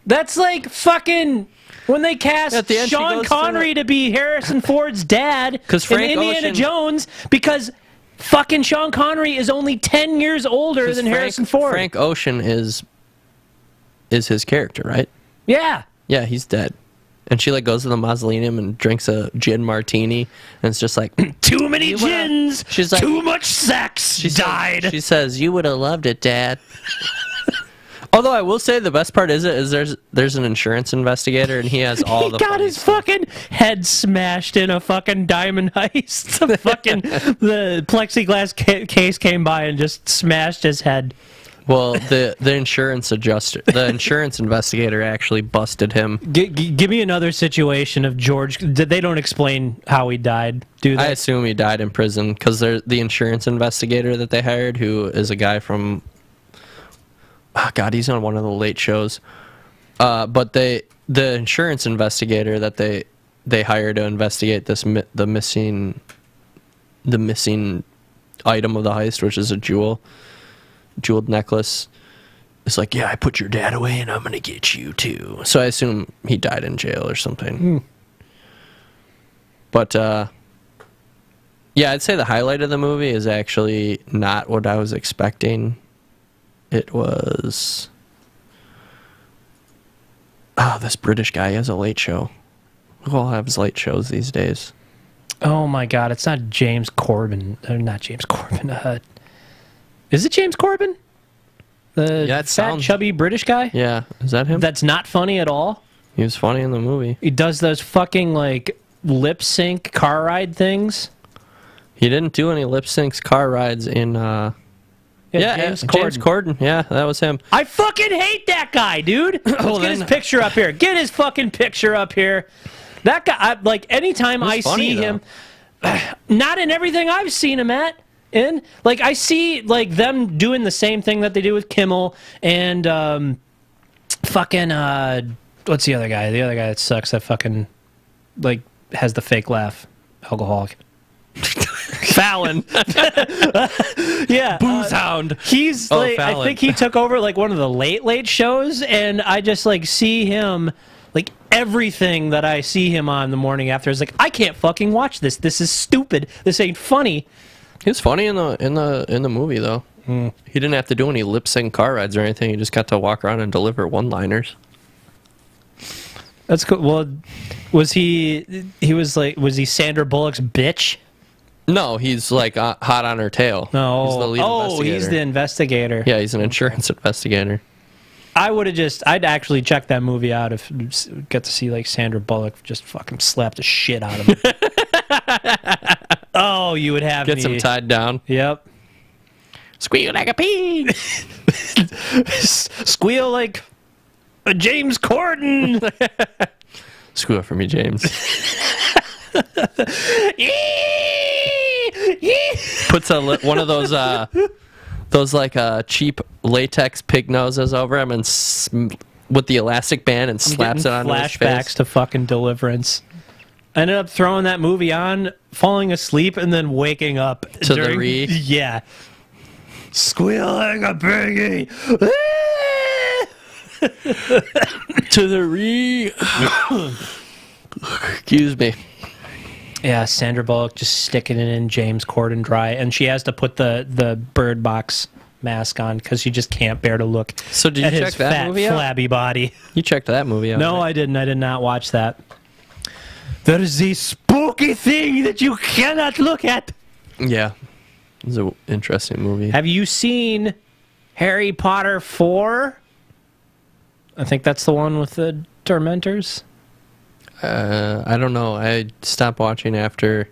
[SPEAKER 1] That's like fucking when they cast
[SPEAKER 2] At the end, she
[SPEAKER 1] Sean
[SPEAKER 2] goes
[SPEAKER 1] Connery to be Harrison Ford's dad
[SPEAKER 2] 'Cause
[SPEAKER 1] in
[SPEAKER 2] Frank
[SPEAKER 1] Indiana
[SPEAKER 2] Ocean-
[SPEAKER 1] Jones, because fucking Sean Connery is only 10 years older than Harrison Ford.
[SPEAKER 2] Frank Ocean is his character, right?
[SPEAKER 1] Yeah.
[SPEAKER 2] Yeah, he's dead. And she like goes to the mausoleum and drinks a gin martini, and it's just like
[SPEAKER 1] Too many
[SPEAKER 2] You would've-
[SPEAKER 1] gins.
[SPEAKER 2] She's like-
[SPEAKER 1] too much sex.
[SPEAKER 2] she
[SPEAKER 1] died.
[SPEAKER 2] She says, "You would have loved it, Dad." Although I will say the best part is there's an insurance investigator, and he has all
[SPEAKER 1] He
[SPEAKER 2] the
[SPEAKER 1] got
[SPEAKER 2] funny
[SPEAKER 1] his
[SPEAKER 2] stuff.
[SPEAKER 1] fucking head smashed in a fucking diamond heist. The plexiglass case came by and just smashed his head.
[SPEAKER 2] Well, the insurance investigator actually busted him.
[SPEAKER 1] Give me another situation of George. They don't explain how he died, do they?
[SPEAKER 2] I assume he died in prison because the insurance investigator that they hired, who is a guy from, oh God, he's on one of the late shows. But the insurance investigator that they hired to investigate the missing item of the heist, which is a jeweled necklace, is like, yeah, I put your dad away and I'm gonna get you too. So I assume he died in jail or something. But yeah, I'd say the highlight of the movie is actually not what I was expecting. It was this British guy. He has a late show. Who all have late shows these days?
[SPEAKER 1] Oh my God! It's not James Corbin. Not James Corbin. Is it James Corbin? The
[SPEAKER 2] Yeah, it
[SPEAKER 1] fat,
[SPEAKER 2] sounds-
[SPEAKER 1] chubby British guy?
[SPEAKER 2] Yeah, is that him?
[SPEAKER 1] That's not funny at all?
[SPEAKER 2] He was funny in the movie.
[SPEAKER 1] He does those fucking, like, lip sync car ride things?
[SPEAKER 2] He didn't do any lip syncs car rides in
[SPEAKER 1] James
[SPEAKER 2] James Corden. Yeah, that was him.
[SPEAKER 1] I fucking hate that guy, dude. Let's get his picture up here. Get his fucking picture up here. That guy, like, anytime I
[SPEAKER 2] funny,
[SPEAKER 1] see him, not in everything I've seen him at, like, I see, like, them doing the same thing that they do with Kimmel and, fucking, what's the other guy? The other guy that sucks, that fucking, like, has the fake laugh. Alcoholic. Fallon. Yeah.
[SPEAKER 2] Booze hound.
[SPEAKER 1] He's
[SPEAKER 2] Oh,
[SPEAKER 1] like, I
[SPEAKER 2] Fallon.
[SPEAKER 1] think he took over like one of the late shows, and I just like see him, like everything that I see him on the morning after is like, I can't fucking watch this. This is stupid. This ain't funny.
[SPEAKER 2] He was funny in the movie though. He didn't have to do any lip sync car rides or anything. He just got to walk around and deliver one-liners.
[SPEAKER 1] That's cool. Well, was he? He was like, was he Sandra Bullock's bitch?
[SPEAKER 2] No, he's like hot on her tail.
[SPEAKER 1] No.
[SPEAKER 2] He's the lead investigator.
[SPEAKER 1] He's the investigator.
[SPEAKER 2] Yeah, he's an insurance investigator.
[SPEAKER 1] I'd actually check that movie out if get to see like Sandra Bullock just fucking slap the shit out of him. Oh, you would have
[SPEAKER 2] Gets
[SPEAKER 1] me.
[SPEAKER 2] him tied down.
[SPEAKER 1] Yep.
[SPEAKER 2] Squeal like a pig.
[SPEAKER 1] Squeal like a James Corden.
[SPEAKER 2] Squeal for me, James. puts one of those like cheap latex pig noses over him and with the elastic band and slaps it on his face.
[SPEAKER 1] Flashbacks to fucking Deliverance. I ended up throwing that movie on, falling asleep, and then waking up
[SPEAKER 2] to the re.
[SPEAKER 1] Yeah, squealing a piggy.
[SPEAKER 2] To the re. Excuse me.
[SPEAKER 1] Yeah, Sandra Bullock just sticking it in James Corden dry, and she has to put the Bird Box mask on because she just can't bear to look
[SPEAKER 2] so did you
[SPEAKER 1] at
[SPEAKER 2] check
[SPEAKER 1] his
[SPEAKER 2] that
[SPEAKER 1] fat,
[SPEAKER 2] movie out?
[SPEAKER 1] flabby body.
[SPEAKER 2] You checked that movie out?
[SPEAKER 1] No,
[SPEAKER 2] right?
[SPEAKER 1] I didn't. I did not watch that. That is the spooky thing that you cannot look at.
[SPEAKER 2] Yeah, it's an interesting movie.
[SPEAKER 1] Have you seen Harry Potter 4? I think that's the one with the Tormentors.
[SPEAKER 2] I don't know. I stopped watching after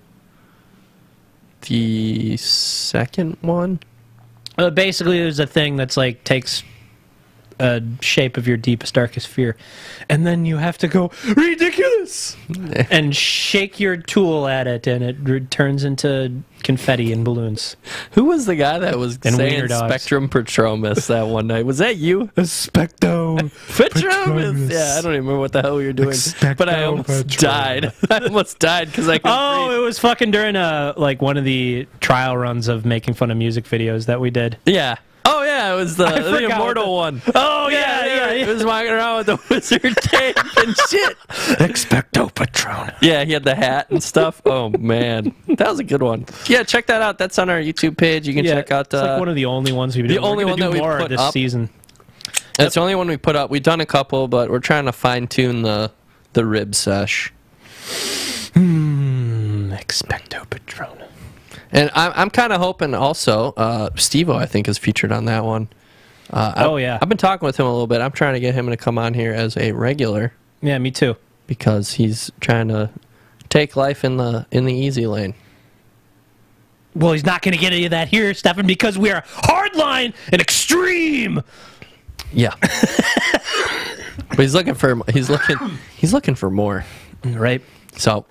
[SPEAKER 2] the second one.
[SPEAKER 1] Basically, there's a thing that's like takes a shape of your deepest, darkest fear, and then you have to go ridiculous and shake your tool at it, and it turns into confetti and balloons.
[SPEAKER 2] Who was the guy that was
[SPEAKER 1] And
[SPEAKER 2] saying
[SPEAKER 1] wiener dogs.
[SPEAKER 2] Spectrum Patromus that one night? Was that you?
[SPEAKER 1] Specto
[SPEAKER 2] Patromus. Yeah, I don't even remember what the hell we were doing, but I almost died. I almost died because I couldn't breathe.
[SPEAKER 1] It was fucking during like one of the trial runs of making fun of music videos that we did.
[SPEAKER 2] Yeah. Oh yeah, it was the
[SPEAKER 1] forgot
[SPEAKER 2] immortal one.
[SPEAKER 1] Oh yeah.
[SPEAKER 2] He was walking around with the wizard tape and shit.
[SPEAKER 1] Expecto Patron.
[SPEAKER 2] Yeah, he had the hat and stuff. Oh man, that was a good one. Yeah, check that out. That's on our YouTube page. You can check out.
[SPEAKER 1] It's like one of the only ones we've done.
[SPEAKER 2] The only one that we
[SPEAKER 1] more
[SPEAKER 2] put
[SPEAKER 1] this
[SPEAKER 2] up
[SPEAKER 1] season.
[SPEAKER 2] That's the only one we put up. We've done a couple, but we're trying to fine tune the rib sesh.
[SPEAKER 1] Expecto Patron.
[SPEAKER 2] And I'm kind of hoping also, Steve-O I think is featured on that one.
[SPEAKER 1] Yeah.
[SPEAKER 2] I've been talking with him a little bit. I'm trying to get him to come on here as a regular
[SPEAKER 1] Yeah, me too.
[SPEAKER 2] because he's trying to take life in the easy lane.
[SPEAKER 1] Well, he's not going to get any of that here, Stefan, because we are hardline and extreme.
[SPEAKER 2] Yeah. But he's looking for more.
[SPEAKER 1] Right.
[SPEAKER 2] So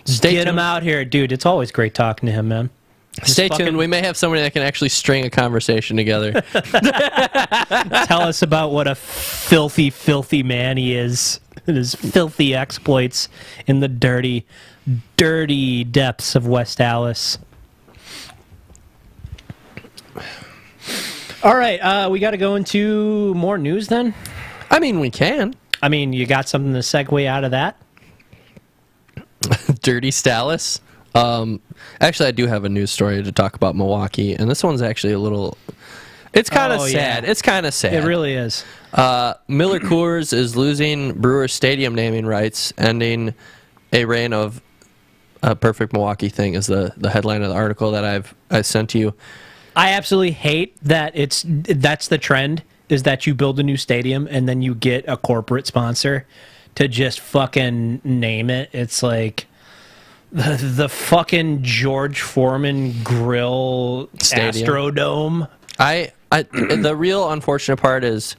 [SPEAKER 2] stay
[SPEAKER 1] Get
[SPEAKER 2] tuned.
[SPEAKER 1] him out here, dude. It's always great talking to him, man.
[SPEAKER 2] Stay tuned. We may have somebody that can actually string a conversation together.
[SPEAKER 1] Tell us about what a filthy, filthy man he is and his filthy exploits in the dirty, dirty depths of West Allis. All right, we got to go into more news then.
[SPEAKER 2] I mean, we can.
[SPEAKER 1] I mean, you got something to segue out of that?
[SPEAKER 2] Dirty Stallis. Actually, I do have a news story to talk about Milwaukee, and this one's actually a little... It's kind of sad.
[SPEAKER 1] Yeah.
[SPEAKER 2] It's kind of sad.
[SPEAKER 1] It really is.
[SPEAKER 2] Miller Coors is losing Brewers stadium naming rights, ending a reign of a perfect Milwaukee thing is the headline of the article that I sent to you.
[SPEAKER 1] I absolutely hate that that's the trend, is that you build a new stadium and then you get a corporate sponsor to just fucking name it. It's like the fucking George Foreman Grill
[SPEAKER 2] Stadium.
[SPEAKER 1] Astrodome.
[SPEAKER 2] The real unfortunate part is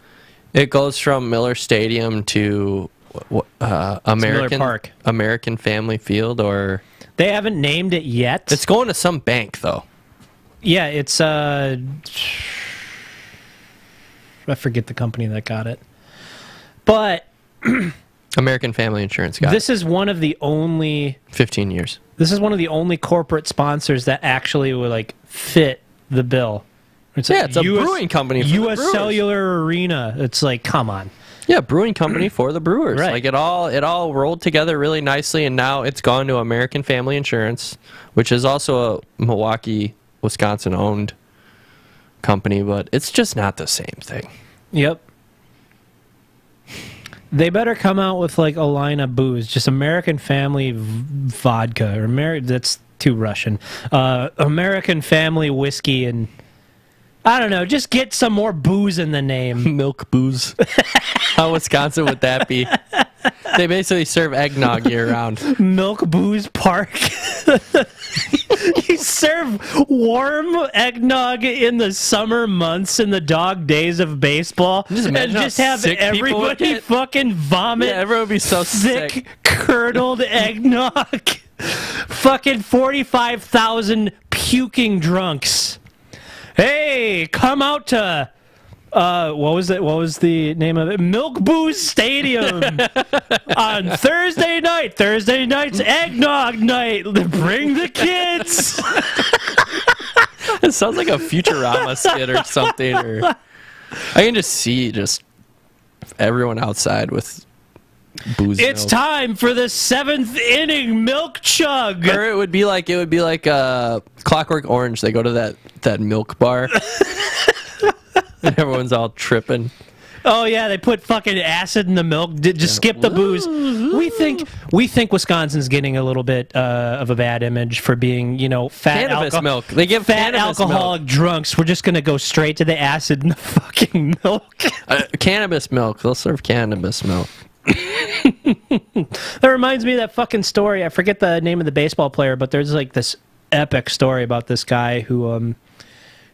[SPEAKER 2] it goes from Miller Stadium to
[SPEAKER 1] Miller Park.
[SPEAKER 2] American Family Field, or
[SPEAKER 1] They haven't named it yet.
[SPEAKER 2] it's going to some bank though.
[SPEAKER 1] Yeah, it's I forget the company that got it. But
[SPEAKER 2] American Family Insurance got
[SPEAKER 1] this is one of the only
[SPEAKER 2] 15 years.
[SPEAKER 1] This is one of the only corporate sponsors that actually would like fit the bill. It's
[SPEAKER 2] Yeah, it's a brewing company for the
[SPEAKER 1] U.S.
[SPEAKER 2] Brewers.
[SPEAKER 1] Cellular Arena. It's like, come on.
[SPEAKER 2] Yeah, brewing company for the Brewers.
[SPEAKER 1] Right.
[SPEAKER 2] Like it all rolled together really nicely, and now it's gone to American Family Insurance, which is also a Milwaukee, Wisconsin owned company, but it's just not the same thing.
[SPEAKER 1] Yep. They better come out with like a line of booze, just American Family vodka, or that's too Russian. American Family whiskey, and I don't know, just get some more booze in the name.
[SPEAKER 2] Milk booze. How Wisconsin would that be? They basically serve eggnog year round.
[SPEAKER 1] Milk Booze Park. You serve warm eggnog in the summer months in the dog days of baseball,
[SPEAKER 2] Just
[SPEAKER 1] and
[SPEAKER 2] imagine how
[SPEAKER 1] just have
[SPEAKER 2] sick people would
[SPEAKER 1] everybody
[SPEAKER 2] get.
[SPEAKER 1] fucking vomit
[SPEAKER 2] Yeah, everyone would be so
[SPEAKER 1] thick,
[SPEAKER 2] sick.
[SPEAKER 1] curdled eggnog. Fucking 45,000 puking drunks. Hey, come out to what was it? What was the name of it? Milk Booze Stadium on Thursday night. Thursday night's eggnog night. Bring the kids.
[SPEAKER 2] It sounds like a Futurama skit or something. Or I can just see everyone outside with booze.
[SPEAKER 1] It's
[SPEAKER 2] milk.
[SPEAKER 1] time for the 7th inning milk chug.
[SPEAKER 2] Or it would be like Clockwork Orange. They go to that milk bar. And everyone's all tripping.
[SPEAKER 1] Oh yeah, they put fucking acid in the milk. Just skip the booze. We think Wisconsin's getting a little bit of a bad image for being, fat
[SPEAKER 2] Cannabis milk. They give
[SPEAKER 1] fat
[SPEAKER 2] cannabis
[SPEAKER 1] alcoholic
[SPEAKER 2] milk.
[SPEAKER 1] drunks. We're just gonna go straight to the acid in the fucking milk.
[SPEAKER 2] Cannabis milk. They'll serve cannabis milk.
[SPEAKER 1] That reminds me of that fucking story. I forget the name of the baseball player, but there's like this epic story about this guy who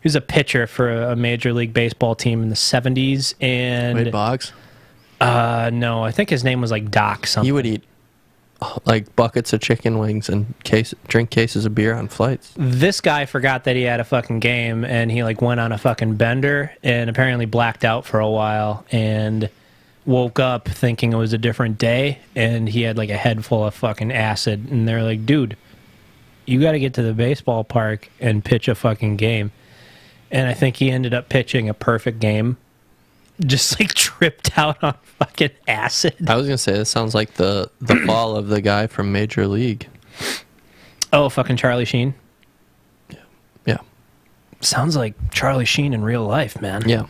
[SPEAKER 1] who's a pitcher for a Major League Baseball team in the 70s. And
[SPEAKER 2] Wade Boggs?
[SPEAKER 1] no, I think his name was like Doc something.
[SPEAKER 2] He would eat like buckets of chicken wings and drink cases of beer on flights.
[SPEAKER 1] This guy forgot that he had a fucking game, and he like went on a fucking bender and apparently blacked out for a while and woke up thinking it was a different day, and he had like a head full of fucking acid, and they're like, dude, you got to get to the baseball park and pitch a fucking game. And I think he ended up pitching a perfect game, just like tripped out on fucking acid.
[SPEAKER 2] I was gonna say this sounds like the fall of the guy from Major League.
[SPEAKER 1] Oh, fucking Charlie Sheen.
[SPEAKER 2] Yeah.
[SPEAKER 1] Sounds like Charlie Sheen in real life, man.
[SPEAKER 2] Yeah.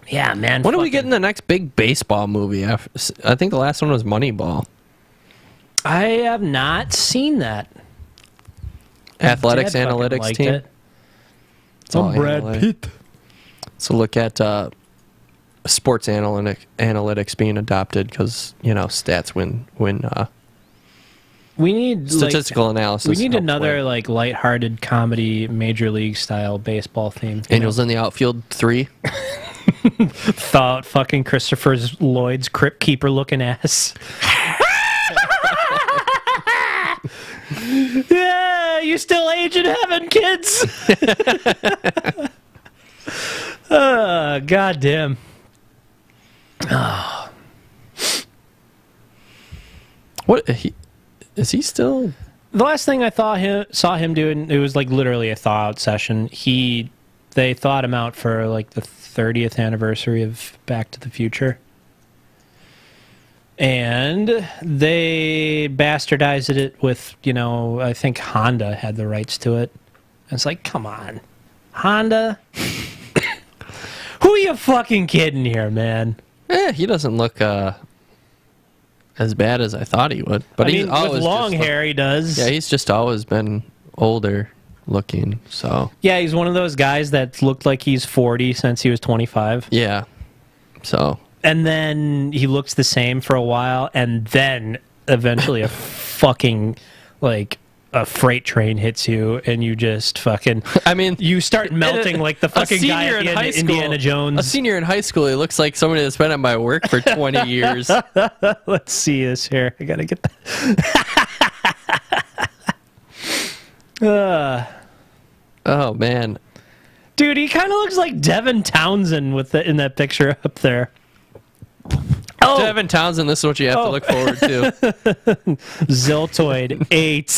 [SPEAKER 1] Yeah, man.
[SPEAKER 2] When do we get in the next big baseball movie? I think the last one was Moneyball.
[SPEAKER 1] I have not seen that.
[SPEAKER 2] Athletics
[SPEAKER 1] Dad fucking
[SPEAKER 2] analytics
[SPEAKER 1] liked
[SPEAKER 2] team.
[SPEAKER 1] it.
[SPEAKER 2] It's all
[SPEAKER 1] Brad
[SPEAKER 2] analytic.
[SPEAKER 1] Pitt.
[SPEAKER 2] So look at sports analytics being adopted because stats win.
[SPEAKER 1] We need
[SPEAKER 2] Statistical analysis.
[SPEAKER 1] We need
[SPEAKER 2] helps
[SPEAKER 1] another
[SPEAKER 2] win.
[SPEAKER 1] like lighthearted comedy Major League style baseball theme.
[SPEAKER 2] Angels in the Outfield 3.
[SPEAKER 1] Thought fucking Christopher Lloyd's crypt keeper looking ass. Yeah, you still age in heaven, kids. God damn.
[SPEAKER 2] What is he still?
[SPEAKER 1] The last thing I saw him doing, it was like literally a thaw out session. They thawed him out for like the 30th anniversary of Back to the Future. And they bastardized it with, I think Honda had the rights to it. And it's like, come on. Honda? Who are you fucking kidding here, man?
[SPEAKER 2] He doesn't look as bad as I thought he would. But he's always
[SPEAKER 1] with long
[SPEAKER 2] just
[SPEAKER 1] hair, he does.
[SPEAKER 2] Yeah, he's just always been older looking. So
[SPEAKER 1] Yeah, he's one of those guys that looked like he's 40 since he was 25.
[SPEAKER 2] yeah, so
[SPEAKER 1] And then he looks the same for a while, and then eventually a fucking, like, a freight train hits you, and you just fucking...
[SPEAKER 2] I mean,
[SPEAKER 1] you start melting like the fucking guy at the end of Indiana Jones.
[SPEAKER 2] A senior in high school, he looks like somebody that's been at my work for 20 years.
[SPEAKER 1] Let's see this here. I gotta get that.
[SPEAKER 2] Oh man,
[SPEAKER 1] Dude, he kind of looks like Devin Townsend in that picture up there. Oh,
[SPEAKER 2] Devin Townsend, this is what you have to look forward to.
[SPEAKER 1] Ziltoid 8.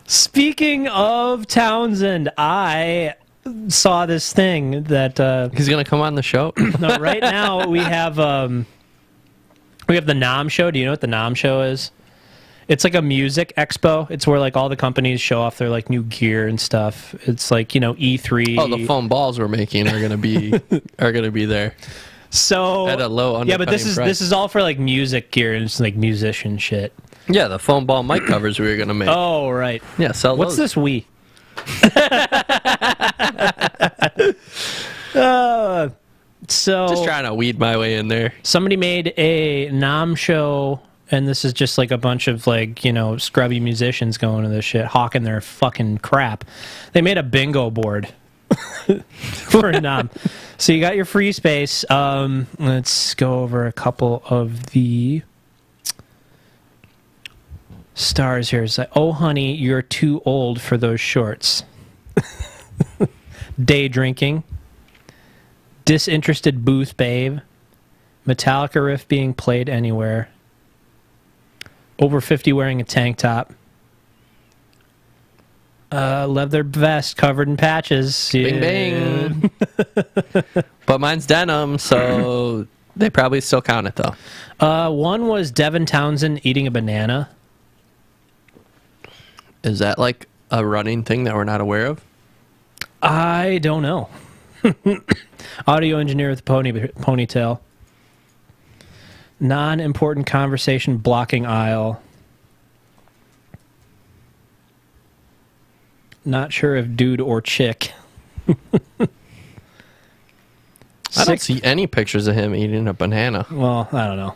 [SPEAKER 1] Speaking of Townsend, I saw this thing that
[SPEAKER 2] He's gonna come on the show.
[SPEAKER 1] no, right now we have the NAMM show. Do you know what the NAMM show is? It's like a music expo. It's where like all the companies show off their like new gear and stuff. It's like, E3.
[SPEAKER 2] Oh, the foam balls we're making are gonna be there.
[SPEAKER 1] So
[SPEAKER 2] At a low
[SPEAKER 1] yeah, but
[SPEAKER 2] undercutting price.
[SPEAKER 1] this is all for like music gear and it's like musician shit.
[SPEAKER 2] Yeah, the foam ball mic covers we were gonna make.
[SPEAKER 1] Oh right.
[SPEAKER 2] Yeah, sell
[SPEAKER 1] What's
[SPEAKER 2] those.
[SPEAKER 1] this we? So
[SPEAKER 2] Just trying to weed my way in there.
[SPEAKER 1] somebody made a NAMM show, and this is just like a bunch of like, scrubby musicians going to this shit, hawking their fucking crap. They made a bingo board, For Nam. So you got your free space. Let's go over a couple of the stars here. It's like, oh, honey, you're too old for those shorts. Day drinking. Disinterested booth babe. Metallica riff being played anywhere. Over 50 wearing a tank top. Leather vest covered in patches.
[SPEAKER 2] Bing, bing. But mine's denim, so they probably still count it, though.
[SPEAKER 1] One was Devin Townsend eating a banana.
[SPEAKER 2] Is that like a running thing that we're not aware of?
[SPEAKER 1] I don't know. Audio engineer with a ponytail. Non-important conversation blocking aisle. Not sure if dude or chick.
[SPEAKER 2] I don't see any pictures of him eating a banana.
[SPEAKER 1] Well, I don't know.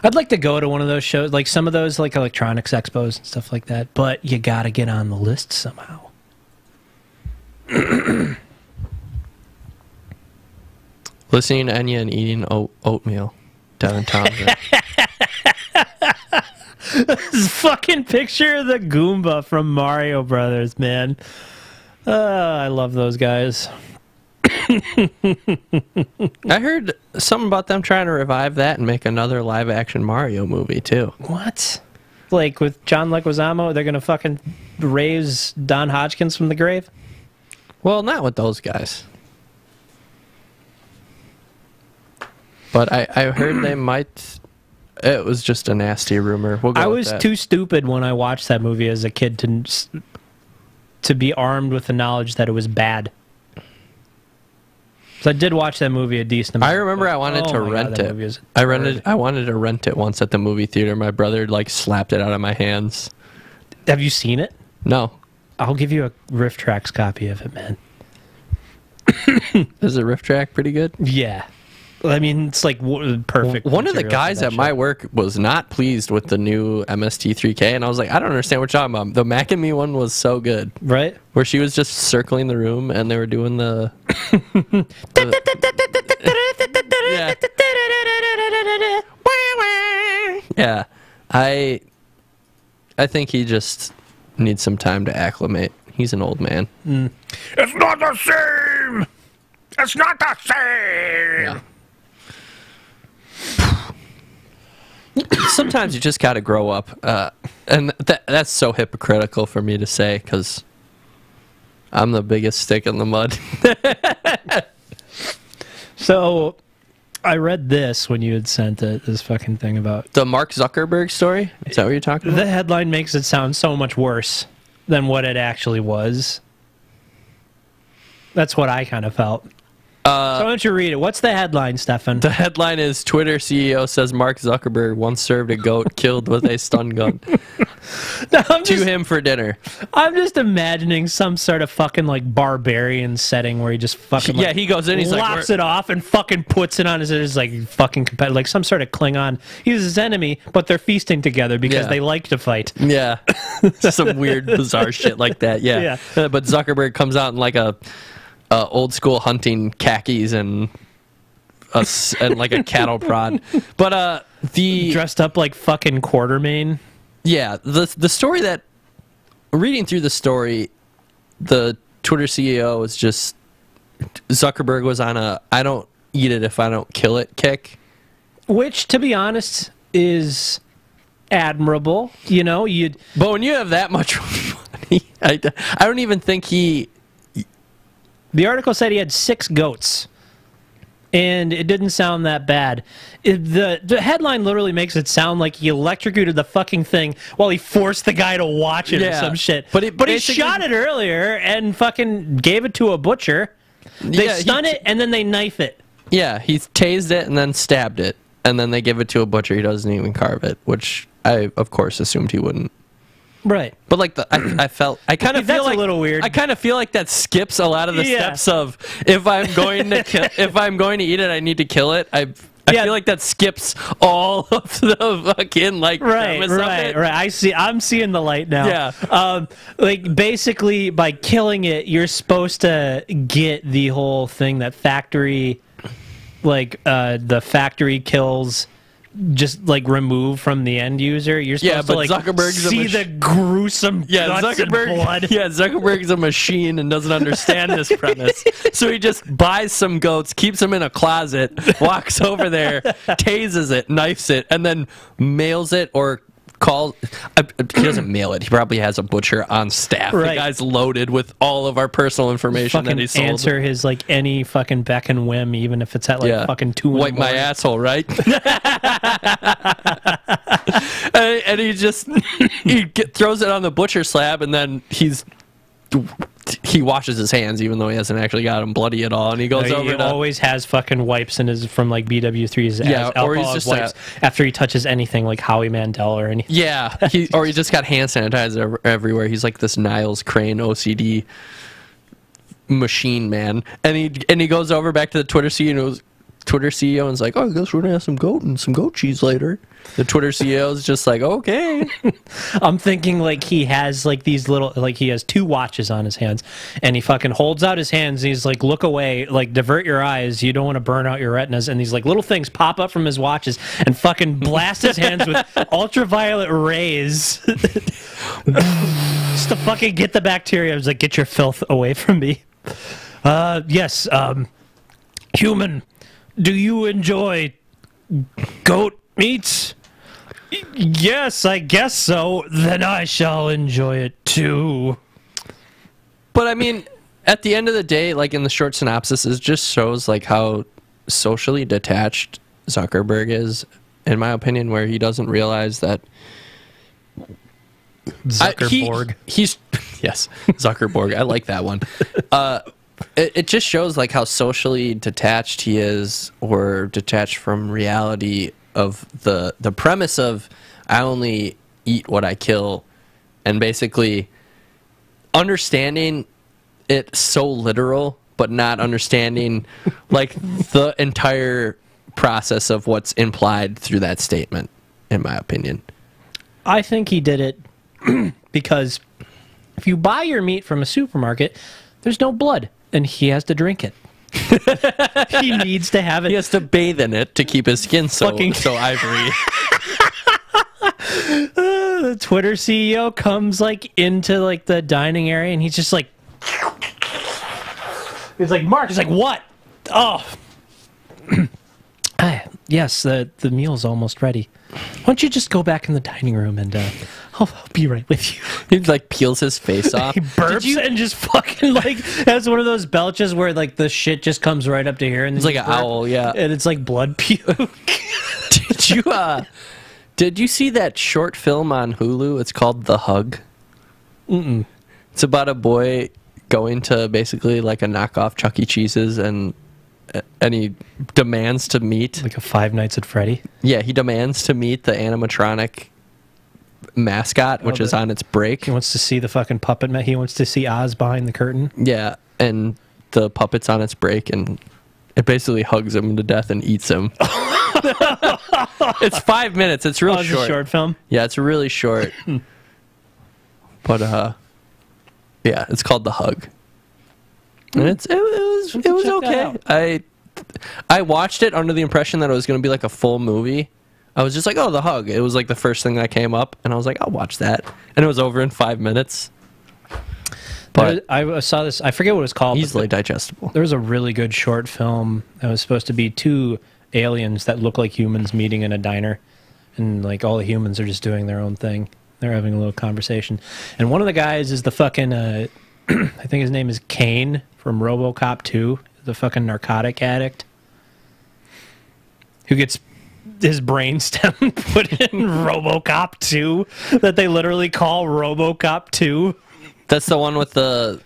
[SPEAKER 1] I'd like to go to one of those shows, like some of those like electronics expos and stuff like that, but you gotta get on the list somehow.
[SPEAKER 2] Listening to Enya and eating oatmeal. Devin Townsend.
[SPEAKER 1] This fucking picture of the Goomba from Mario Brothers, man. I love those guys.
[SPEAKER 2] I heard something about them trying to revive that and make another live-action Mario movie, too.
[SPEAKER 1] What? Like with John Leguizamo, they're gonna fucking raise Don Hodgkins from the grave?
[SPEAKER 2] Well, not with those guys. But I heard they might... It was just a nasty rumor. We'll go
[SPEAKER 1] I
[SPEAKER 2] with
[SPEAKER 1] was
[SPEAKER 2] that.
[SPEAKER 1] too stupid when I watched that movie as a kid to be armed with the knowledge that it was bad. So I did watch that movie a decent amount.
[SPEAKER 2] I remember I wanted to rent it. I wanted to rent it once at the movie theater. My brother like slapped it out of my hands.
[SPEAKER 1] Have you seen it?
[SPEAKER 2] No.
[SPEAKER 1] I'll give you a Riff Tracks copy of it, man.
[SPEAKER 2] Is the riff track pretty good?
[SPEAKER 1] Yeah. I mean, it's like perfect.
[SPEAKER 2] One of the
[SPEAKER 1] material
[SPEAKER 2] guys
[SPEAKER 1] for that
[SPEAKER 2] at my
[SPEAKER 1] shit.
[SPEAKER 2] work was not pleased with the new MST3K, and I was like, I don't understand what you're talking about. The Mac and Me one was so good.
[SPEAKER 1] Right?
[SPEAKER 2] Where she was just circling the room, and they were doing the... Yeah. I think he just needs some time to acclimate. He's an old man.
[SPEAKER 4] It's not the same! It's not the same!
[SPEAKER 2] Yeah. Sometimes you just got to grow up. And that's so hypocritical for me to say, because I'm the biggest stick in the mud.
[SPEAKER 1] So, I read this when you had sent it, this fucking thing about...
[SPEAKER 2] The Mark Zuckerberg story? Is that what you're talking about?
[SPEAKER 1] The headline makes it sound so much worse than what it actually was. That's what I kind of felt. So why don't you read it? What's the headline, Stefan?
[SPEAKER 2] The headline is Twitter CEO says Mark Zuckerberg once served a goat killed with a stun gun to him for dinner.
[SPEAKER 1] I'm just imagining some sort of fucking like barbarian setting where he just fucking like,
[SPEAKER 2] he goes in, he's like,
[SPEAKER 1] lops it off and fucking puts it on his like fucking competitor, like some sort of Klingon. He's his enemy, but they're feasting together because they like to fight.
[SPEAKER 2] Yeah, some weird, bizarre shit like that. Yeah. But Zuckerberg comes out in like a old school hunting khakis and like a cattle prod. But the
[SPEAKER 1] dressed up like fucking Quartermain.
[SPEAKER 2] Yeah, the story that reading through the story, the Twitter CEO was just Zuckerberg was on a I don't eat it if I don't kill it kick. Which,
[SPEAKER 1] to be honest, is admirable. You know,
[SPEAKER 2] but when you have that much money, I don't even think he.
[SPEAKER 1] The article said he had 6 goats, and it didn't sound that bad. The headline literally makes it sound like he electrocuted the fucking thing while he forced the guy to watch it or some shit. But he shot it earlier and fucking gave it to a butcher. They stun it, and then they knife it.
[SPEAKER 2] Yeah, he tased it and then stabbed it, and then they give it to a butcher. He doesn't even carve it, which I, of course, assumed he wouldn't.
[SPEAKER 1] Right,
[SPEAKER 2] but like I kind of feel like
[SPEAKER 1] a little weird.
[SPEAKER 2] I kind of feel like that skips a lot of the steps of if I'm going to eat it, I need to kill it. I I feel like that skips all of the fucking like premise of it.
[SPEAKER 1] Right. I'm seeing the light now.
[SPEAKER 2] Yeah.
[SPEAKER 1] Like basically by killing it, you're supposed to get the whole thing that factory, like the factory kills, just like removed from the end user. You're supposed to like see the gruesome guts and blood.
[SPEAKER 2] Yeah, Zuckerberg's a machine and doesn't understand this premise. So he just buys some goats, keeps them in a closet, walks over there, tases it, knifes it, and then mails it or calls. He doesn't mail it. He probably has a butcher on staff.
[SPEAKER 1] Right.
[SPEAKER 2] The guy's loaded with all of our personal information that he sold.
[SPEAKER 1] Answer his like any fucking beck and whim, even if it's at like fucking 2 in the morning.
[SPEAKER 2] Wipe my asshole, right? and he just throws it on the butcher slab, and then he washes his hands, even though he hasn't actually got him bloody at all. And he goes over. He
[SPEAKER 1] always has fucking wipes in his from like BW3's
[SPEAKER 2] or he's just
[SPEAKER 1] wipes after he touches anything like Howie Mandel or anything.
[SPEAKER 2] Yeah, or he just got hand sanitizer everywhere. He's like this Niles Crane OCD machine man, and he goes over back to the Twitter CEO and is like, "Oh, I guess we're gonna have some goat cheese later." The Twitter CEO is just like, "Okay."
[SPEAKER 1] I'm thinking like he has like these little, like he has 2 watches on his hands, and he fucking holds out his hands. And he's like, "Look away, like divert your eyes. You don't want to burn out your retinas." And these like little things pop up from his watches and fucking blast his hands with ultraviolet rays, just to fucking get the bacteria. I was like, "Get your filth away from me." Yes, human. Do you enjoy goat meat? Yes, I guess so. Then I shall enjoy it too.
[SPEAKER 2] But I mean, at the end of the day, like in the short synopsis, it just shows like how socially detached Zuckerberg is, in my opinion, where he doesn't realize that
[SPEAKER 1] Zuckerberg.
[SPEAKER 2] He's yes, Zuckerberg. I like that one. It just shows like how socially detached he is, or detached from reality of the premise of I only eat what I kill, and basically understanding it so literal, but not understanding like the entire process of what's implied through that statement, in my opinion.
[SPEAKER 1] I think he did it because if you buy your meat from a supermarket, there's no blood. And he has to drink it. He needs to have it.
[SPEAKER 2] He has to bathe in it to keep his skin so ivory.
[SPEAKER 1] The Twitter CEO comes like into like the dining area, and he's just like, he's like, "Mark," he's like, "What? Oh, yes, the meal's almost ready. Why don't you just go back in the dining room and I'll be right with you."
[SPEAKER 2] He like peels his face off.
[SPEAKER 1] He burps and just fucking like has one of those belches where like the shit just comes right up to here, and
[SPEAKER 2] it's like an owl, yeah,
[SPEAKER 1] and it's like blood puke.
[SPEAKER 2] Did you see that short film on Hulu? It's called The Hug.
[SPEAKER 1] Mm-mm.
[SPEAKER 2] It's about a boy going to basically like a knockoff Chuck E. Cheese's, and he demands to meet
[SPEAKER 1] like a Five Nights at Freddy.
[SPEAKER 2] Yeah, he demands to meet the animatronic mascot, which is on its break.
[SPEAKER 1] He wants to see the fucking puppet. He wants to see Oz behind the curtain.
[SPEAKER 2] Yeah, and the puppet's on its break, and it basically hugs him to death and eats him. It's 5 minutes. It's real short.
[SPEAKER 1] It's a short film.
[SPEAKER 2] Yeah, it's really short. But yeah, it's called The Hug, and it was okay. I watched it under the impression that it was going to be like a full movie. I was just like, oh, The Hug. It was like the first thing that came up, and I was like, I'll watch that. And it was over in 5 minutes. But
[SPEAKER 1] I saw this, I forget what it was called.
[SPEAKER 2] Easily digestible.
[SPEAKER 1] There was a really good short film that was supposed to be 2 aliens that look like humans meeting in a diner. And like all the humans are just doing their own thing. They're having a little conversation. And one of the guys is the fucking, I think his name is Kane from RoboCop 2, the fucking narcotic addict who gets his brainstem put in RoboCop 2 that they literally call RoboCop 2.
[SPEAKER 2] That's the one with the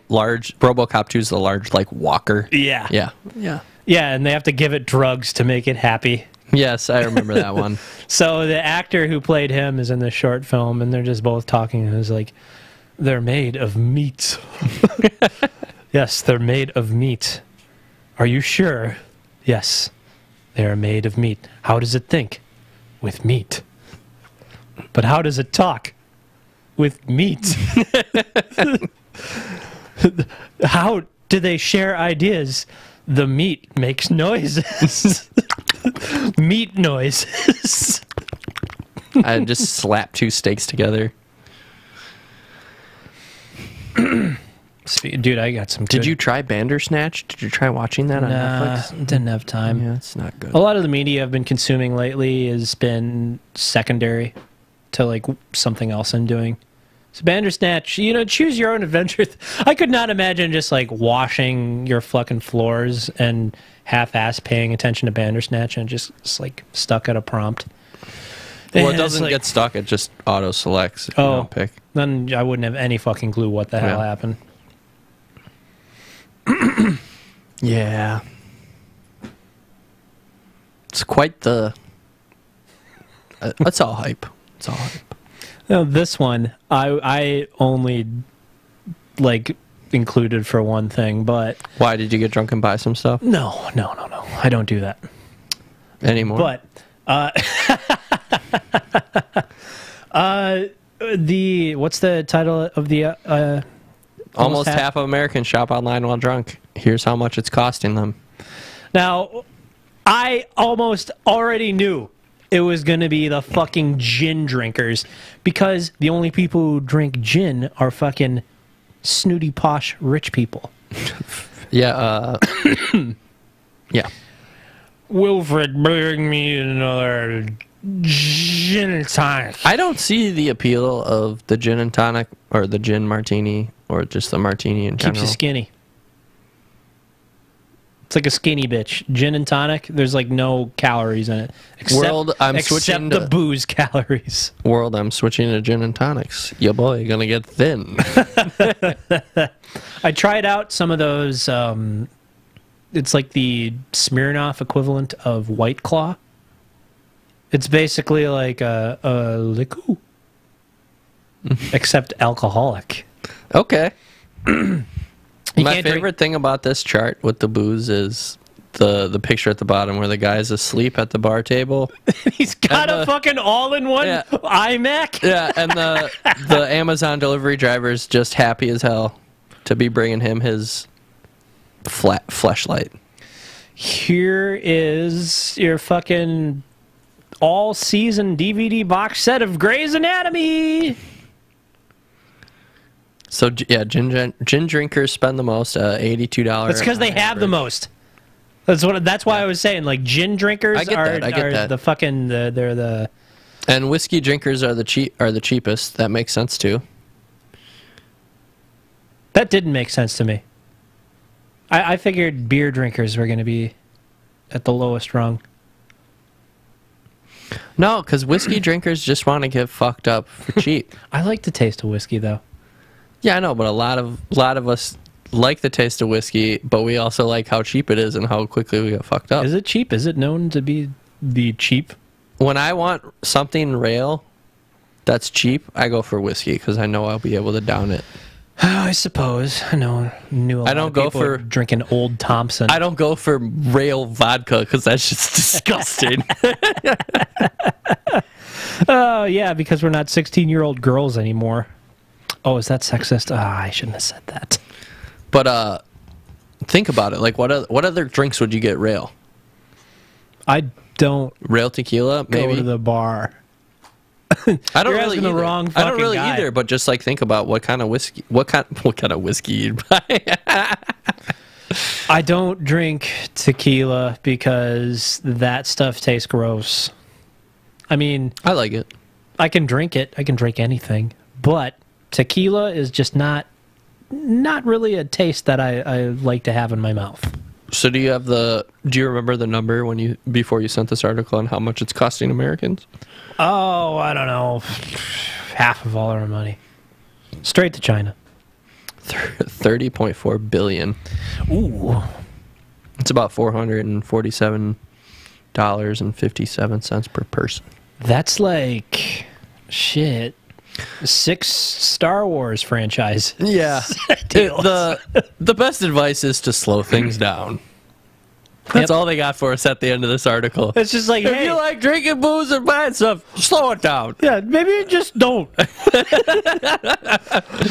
[SPEAKER 2] large RoboCop 2 is the large like walker.
[SPEAKER 1] Yeah.
[SPEAKER 2] Yeah. Yeah.
[SPEAKER 1] Yeah, and they have to give it drugs to make it happy.
[SPEAKER 2] Yes, I remember that one.
[SPEAKER 1] So the actor who played him is in the short film, and they're just both talking, and it's like, they're made of meat. Yes, they're made of meat. Are you sure? Yes. They are made of meat. How does it think? With meat. But how does it talk? With meat. How do they share ideas? The meat makes noises. Meat noises.
[SPEAKER 2] I just slapped 2 steaks together.
[SPEAKER 1] Dude, I got some.
[SPEAKER 2] Did you try Bandersnatch? Did you try watching that on Netflix?
[SPEAKER 1] Didn't have time.
[SPEAKER 2] Yeah, it's not good.
[SPEAKER 1] A lot of the media I've been consuming lately has been secondary to like something else I'm doing. So Bandersnatch, choose your own adventure. I could not imagine just like washing your fucking floors and half-ass paying attention to Bandersnatch and just like stuck at a prompt.
[SPEAKER 2] Well, it
[SPEAKER 1] And
[SPEAKER 2] doesn't
[SPEAKER 1] it's
[SPEAKER 2] get stuck. It just auto-selects if you don't pick.
[SPEAKER 1] Then I wouldn't have any fucking clue what the hell happened.
[SPEAKER 2] Yeah. It's quite the... it's all hype. It's all hype.
[SPEAKER 1] No, this one, I only, like, included for one thing, but...
[SPEAKER 2] Why, did you get drunk and buy some stuff?
[SPEAKER 1] No. I don't do that.
[SPEAKER 2] Anymore?
[SPEAKER 1] But, what's the title of the,
[SPEAKER 2] Almost half of Americans shop online while drunk. Here's how much it's costing them.
[SPEAKER 1] Now, I almost already knew it was going to be the fucking gin drinkers, because the only people who drink gin are fucking snooty, posh, rich people.
[SPEAKER 2] Yeah, yeah.
[SPEAKER 1] Wilfred, bring me another gin and tonic.
[SPEAKER 2] I don't see the appeal of the gin and tonic or the gin martini or just the martini in general.
[SPEAKER 1] Keeps you skinny. It's like a skinny bitch. Gin and tonic, there's like no calories in it. Except the booze calories.
[SPEAKER 2] World, I'm switching to gin and tonics. Your boy gonna get thin.
[SPEAKER 1] I tried out some of those, it's like the Smirnoff equivalent of White Claw. It's basically like a liqueur, except alcoholic.
[SPEAKER 2] Okay. My favorite thing about this chart with the booze is the picture at the bottom where the guy's asleep at the bar table.
[SPEAKER 1] He's got a fucking all-in-one iMac.
[SPEAKER 2] Yeah, and the Amazon delivery driver's just happy as hell to be bringing him his fleshlight.
[SPEAKER 1] Here is your fucking all-season DVD box set of Grey's Anatomy.
[SPEAKER 2] So, yeah, gin drinkers spend the most, $82.
[SPEAKER 1] That's because they have the most. That's why I was saying, like, gin drinkers
[SPEAKER 2] I get that.
[SPEAKER 1] the fucking, they're the...
[SPEAKER 2] And whiskey drinkers are the cheapest. That makes sense, too.
[SPEAKER 1] That didn't make sense to me. I figured beer drinkers were going to be at the lowest rung.
[SPEAKER 2] No, because whiskey drinkers just want to get fucked up for cheap.
[SPEAKER 1] I like the taste of whiskey, though.
[SPEAKER 2] Yeah, I know, but a lot of us like the taste of whiskey, but we also like how cheap it is and how quickly we get fucked up.
[SPEAKER 1] Is it cheap? Is it known to be cheap?
[SPEAKER 2] When I want something rail that's cheap, I go for whiskey because I know I'll be able to down it.
[SPEAKER 1] I suppose. I know. I don't go for drinking Old Thompson.
[SPEAKER 2] I don't go for rail vodka because that's just disgusting.
[SPEAKER 1] Oh, yeah, because we're not 16-year-old girls anymore. Oh, is that sexist? I shouldn't have said that.
[SPEAKER 2] But think about it. Like, what other drinks would you get rail?
[SPEAKER 1] I don't
[SPEAKER 2] rail tequila. Maybe
[SPEAKER 1] go to the bar.
[SPEAKER 2] I don't
[SPEAKER 1] You're
[SPEAKER 2] really
[SPEAKER 1] asking the wrong fucking
[SPEAKER 2] I don't really
[SPEAKER 1] guy.
[SPEAKER 2] either. But just like think about what kind of whiskey you'd buy.
[SPEAKER 1] I don't drink tequila because that stuff tastes gross. I mean,
[SPEAKER 2] I like it.
[SPEAKER 1] I can drink it. I can drink anything, but tequila is just not really a taste that I like to have in my mouth.
[SPEAKER 2] So do you remember the number before you sent this article on how much it's costing Americans?
[SPEAKER 1] Oh, I don't know. Half of all our money. Straight to China.
[SPEAKER 2] $30.4 billion.
[SPEAKER 1] Ooh.
[SPEAKER 2] It's about $447.57 per person.
[SPEAKER 1] That's like shit. 6 Star Wars franchise.
[SPEAKER 2] Yeah. The best advice is to slow things down. That's all they got for us at the end of this article.
[SPEAKER 1] It's just like,
[SPEAKER 2] If
[SPEAKER 1] hey,
[SPEAKER 2] you like drinking booze and buying stuff, slow it down.
[SPEAKER 1] yeah, maybe you just don't.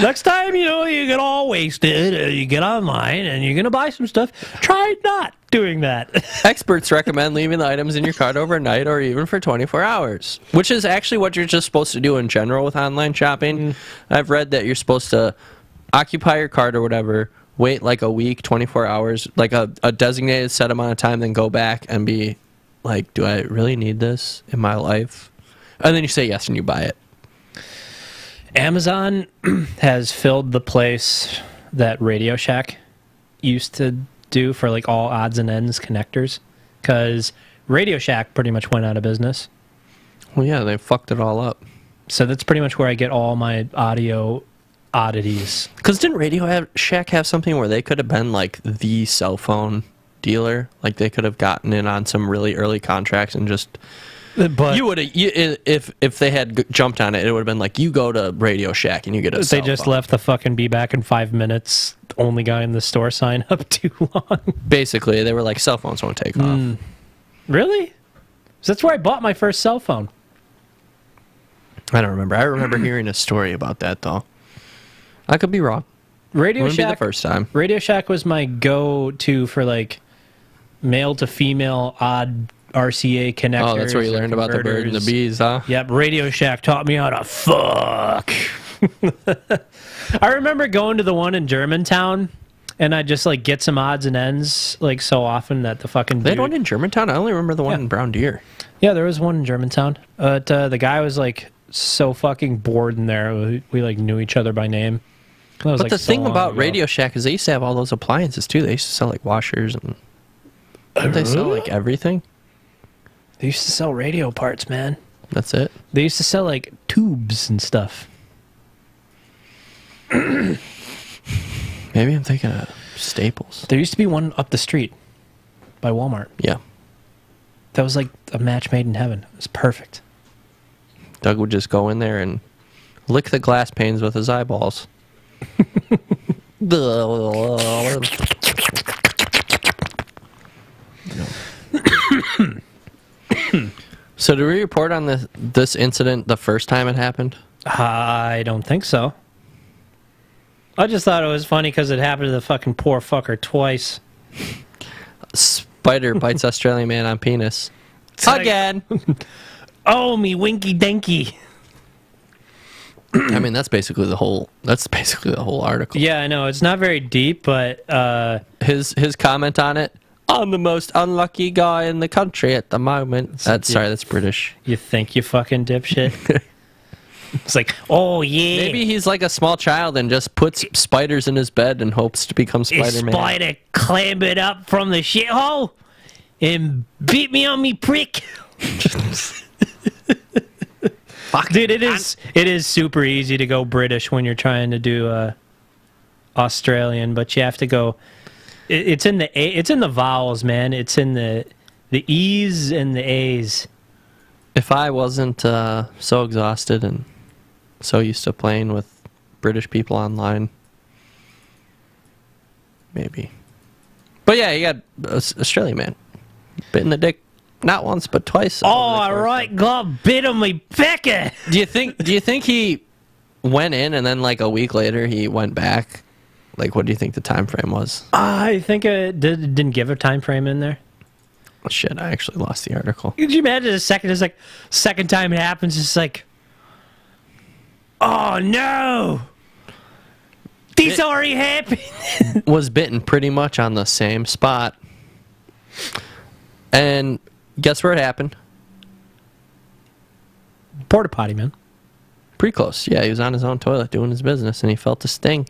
[SPEAKER 1] Next time, you get all wasted, you get online, and you're going to buy some stuff, try not doing that.
[SPEAKER 2] Experts recommend leaving the items in your cart overnight or even for 24 hours, which is actually what you're just supposed to do in general with online shopping. I've read that you're supposed to occupy your cart or whatever, wait like a week, 24 hours, like a designated set amount of time, then go back and be like, do I really need this in my life? And then you say yes and you buy it.
[SPEAKER 1] Amazon has filled the place that Radio Shack used to do for like all odds and ends connectors, because Radio Shack pretty much went out of business.
[SPEAKER 2] Well, yeah, they fucked it all up.
[SPEAKER 1] So that's pretty much where I get all my audio oddities.
[SPEAKER 2] Because didn't Shack have something where they could have been like the cell phone dealer? Like they could have gotten in on some really early contracts and just...
[SPEAKER 1] But
[SPEAKER 2] you would have, if they had jumped on it, it would have been like, you go to Radio Shack and you get a cell
[SPEAKER 1] they just
[SPEAKER 2] phone.
[SPEAKER 1] left the fucking be back in 5 minutes, only guy in the store sign up too long.
[SPEAKER 2] Basically, they were like, cell phones won't take off.
[SPEAKER 1] Really? 'Cause that's where I bought my first cell phone.
[SPEAKER 2] I don't remember. I remember hearing a story about that, though. I could be wrong.
[SPEAKER 1] Radio
[SPEAKER 2] Wouldn't be the
[SPEAKER 1] Shack.
[SPEAKER 2] first time.
[SPEAKER 1] Radio Shack was my go-to for like male to female odd RCA connectors.
[SPEAKER 2] Oh, that's where you
[SPEAKER 1] and
[SPEAKER 2] learned about the bird and the
[SPEAKER 1] converters.
[SPEAKER 2] bees, huh?
[SPEAKER 1] Yep, Radio Shack taught me how to fuck. I remember going to the one in Germantown, and I'd just like get some odds and ends like so often that the fucking
[SPEAKER 2] They had
[SPEAKER 1] dude-
[SPEAKER 2] one in Germantown? I only remember the one in Brown Deer.
[SPEAKER 1] Yeah, there was one in Germantown. But the guy was like so fucking bored in there. We like knew each other by name. That was,
[SPEAKER 2] But
[SPEAKER 1] like,
[SPEAKER 2] the
[SPEAKER 1] so
[SPEAKER 2] thing
[SPEAKER 1] long
[SPEAKER 2] about
[SPEAKER 1] ago.
[SPEAKER 2] Radio Shack is they used to have all those appliances, too. They used to sell, like, washers and... Didn't they sell, like, everything?
[SPEAKER 1] They used to sell radio parts, man.
[SPEAKER 2] That's it?
[SPEAKER 1] They used to sell like tubes and stuff.
[SPEAKER 2] Maybe I'm thinking of Staples.
[SPEAKER 1] There used to be one up the street by Walmart.
[SPEAKER 2] Yeah.
[SPEAKER 1] That was like a match made in heaven. It was perfect.
[SPEAKER 2] Doug would just go in there and lick the glass panes with his eyeballs. So did we report on this incident the first time it happened?
[SPEAKER 1] I don't think so. I just thought it was funny because it happened to the fucking poor fucker twice.
[SPEAKER 2] Spider bites Australian man on penis. Again!
[SPEAKER 1] Oh, me winky dinky.
[SPEAKER 2] I mean, that's basically the whole article.
[SPEAKER 1] Yeah, I know. It's not very deep, but
[SPEAKER 2] His comment on it, I'm the most unlucky guy in the country at the moment. That's British.
[SPEAKER 1] you think you fucking dipshit. It's like, oh, yeah.
[SPEAKER 2] Maybe he's like a small child and just puts spiders in his bed and hopes to become
[SPEAKER 1] A
[SPEAKER 2] Spider-Man.
[SPEAKER 1] spider clambered up from the shithole and bit me on me prick. Dude, it is super easy to go British when you're trying to do Australian, but you have to go. It's in the vowels, man. It's in the E's and the A's.
[SPEAKER 2] If I wasn't so exhausted and so used to playing with British people online, maybe. But yeah, you got Australian man bit in the dick not once but twice.
[SPEAKER 1] Oh, all right, God bit on me pecker.
[SPEAKER 2] Do you think he went in and then like a week later he went back? Like, what do you think the time frame was?
[SPEAKER 1] I think it didn't give a time frame in there.
[SPEAKER 2] Oh, shit, I actually lost the article.
[SPEAKER 1] Could you imagine it's like second time it happens, it's like, oh no, this already happened.
[SPEAKER 2] Was bitten pretty much on the same spot. And guess where it happened?
[SPEAKER 1] Porta potty, man.
[SPEAKER 2] Pretty close. Yeah, he was on his own toilet doing his business and he felt a sting.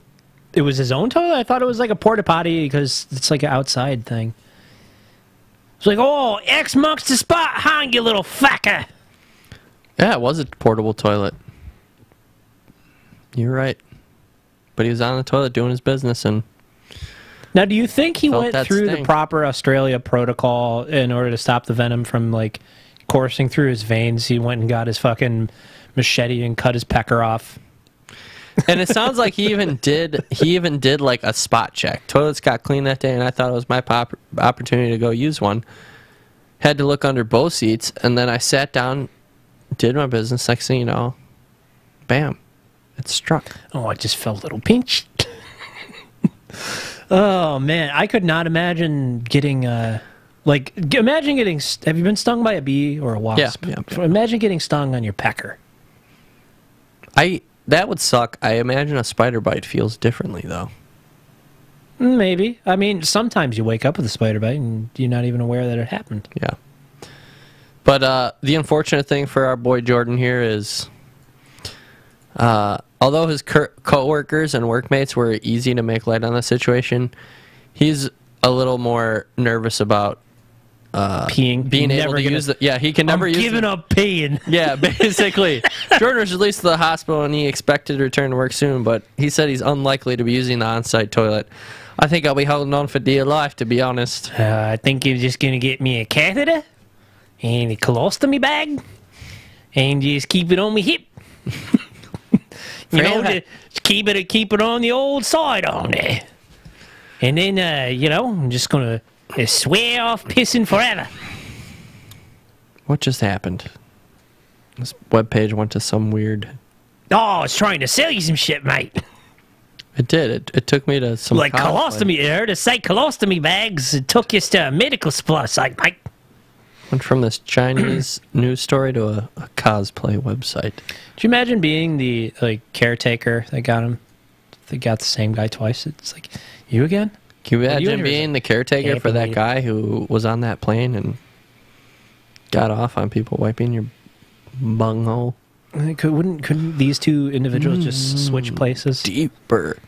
[SPEAKER 1] It was his own toilet? I thought it was like a porta potty because it's like an outside thing. It's like, oh, X marks the spot, huh, you little fucker.
[SPEAKER 2] Yeah, it was a portable toilet. You're right. But he was on the toilet doing his business and...
[SPEAKER 1] Now, do you think he
[SPEAKER 2] Felt
[SPEAKER 1] went
[SPEAKER 2] that
[SPEAKER 1] through
[SPEAKER 2] sting.
[SPEAKER 1] the proper Australia protocol in order to stop the venom from, like, coursing through his veins? He went and got his fucking machete and cut his pecker off.
[SPEAKER 2] And it sounds like he even did like a spot check. Toilets got clean that day, and I thought it was my opportunity to go use one. Had to look under both seats, and then I sat down, did my business. Next thing you know, bam, it struck.
[SPEAKER 1] Oh, I just felt a little pinched. Oh man, I could not imagine getting imagine getting. Have you been stung by a bee or a wasp?
[SPEAKER 2] Yeah.
[SPEAKER 1] Imagine getting stung on your pecker.
[SPEAKER 2] That would suck. I imagine a spider bite feels differently though.
[SPEAKER 1] Maybe. I mean, sometimes you wake up with a spider bite and you're not even aware that it happened.
[SPEAKER 2] Yeah. But the unfortunate thing for our boy Jordan here is, although his co-workers and workmates were easy to make light on the situation, he's a little more nervous about
[SPEAKER 1] peeing.
[SPEAKER 2] Being able to use the... Yeah, he can never use...
[SPEAKER 1] giving up peeing.
[SPEAKER 2] Yeah, basically. Jordan was released to the hospital and he expected to return to work soon, but he said he's unlikely to be using the on-site toilet. I think I'll be holding on for dear life, to be honest.
[SPEAKER 1] I think he's just going to get me a catheter and a colostomy bag and just keep it on my hip. Just keep it on the old side on there. And then, I'm just going to swear off pissing forever.
[SPEAKER 2] What just happened? This webpage went to some weird...
[SPEAKER 1] Oh, it's trying to sell you some shit, mate.
[SPEAKER 2] It did. It took me to some...
[SPEAKER 1] Like colostomy. I heard to say colostomy bags. It took us to a medical supply site, mate.
[SPEAKER 2] Went from this Chinese news story to a cosplay website.
[SPEAKER 1] Could you imagine being the caretaker that got him? They got the same guy twice. It's like, you again?
[SPEAKER 2] Can you imagine being the caretaker for that guy who was on that plane and got off on people wiping your bunghole?
[SPEAKER 1] Couldn't these two individuals just switch places?
[SPEAKER 2] Deeper.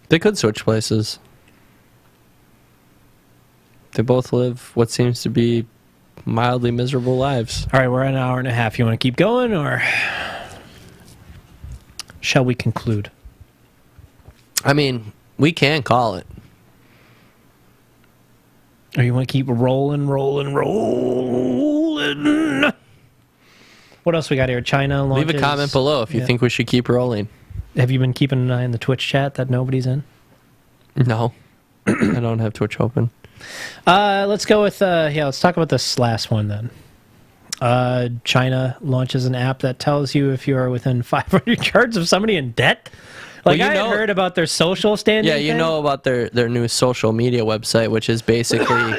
[SPEAKER 2] They could switch places. They both live what seems to be mildly miserable lives.
[SPEAKER 1] All right, we're at an hour and a half. You want to keep going, or shall we conclude?
[SPEAKER 2] I mean, we can call it.
[SPEAKER 1] Or you want to keep rolling? What else we got here? China launches.
[SPEAKER 2] Leave a comment below if you think we should keep rolling.
[SPEAKER 1] Have you been keeping an eye on the Twitch chat that nobody's in?
[SPEAKER 2] No. I don't have Twitch open.
[SPEAKER 1] Let's go with, let's talk about this last one then. China launches an app that tells you if you are within 500 yards of somebody in debt. Like, I had heard about their social standing.
[SPEAKER 2] Yeah, you know about their new social media website, which is basically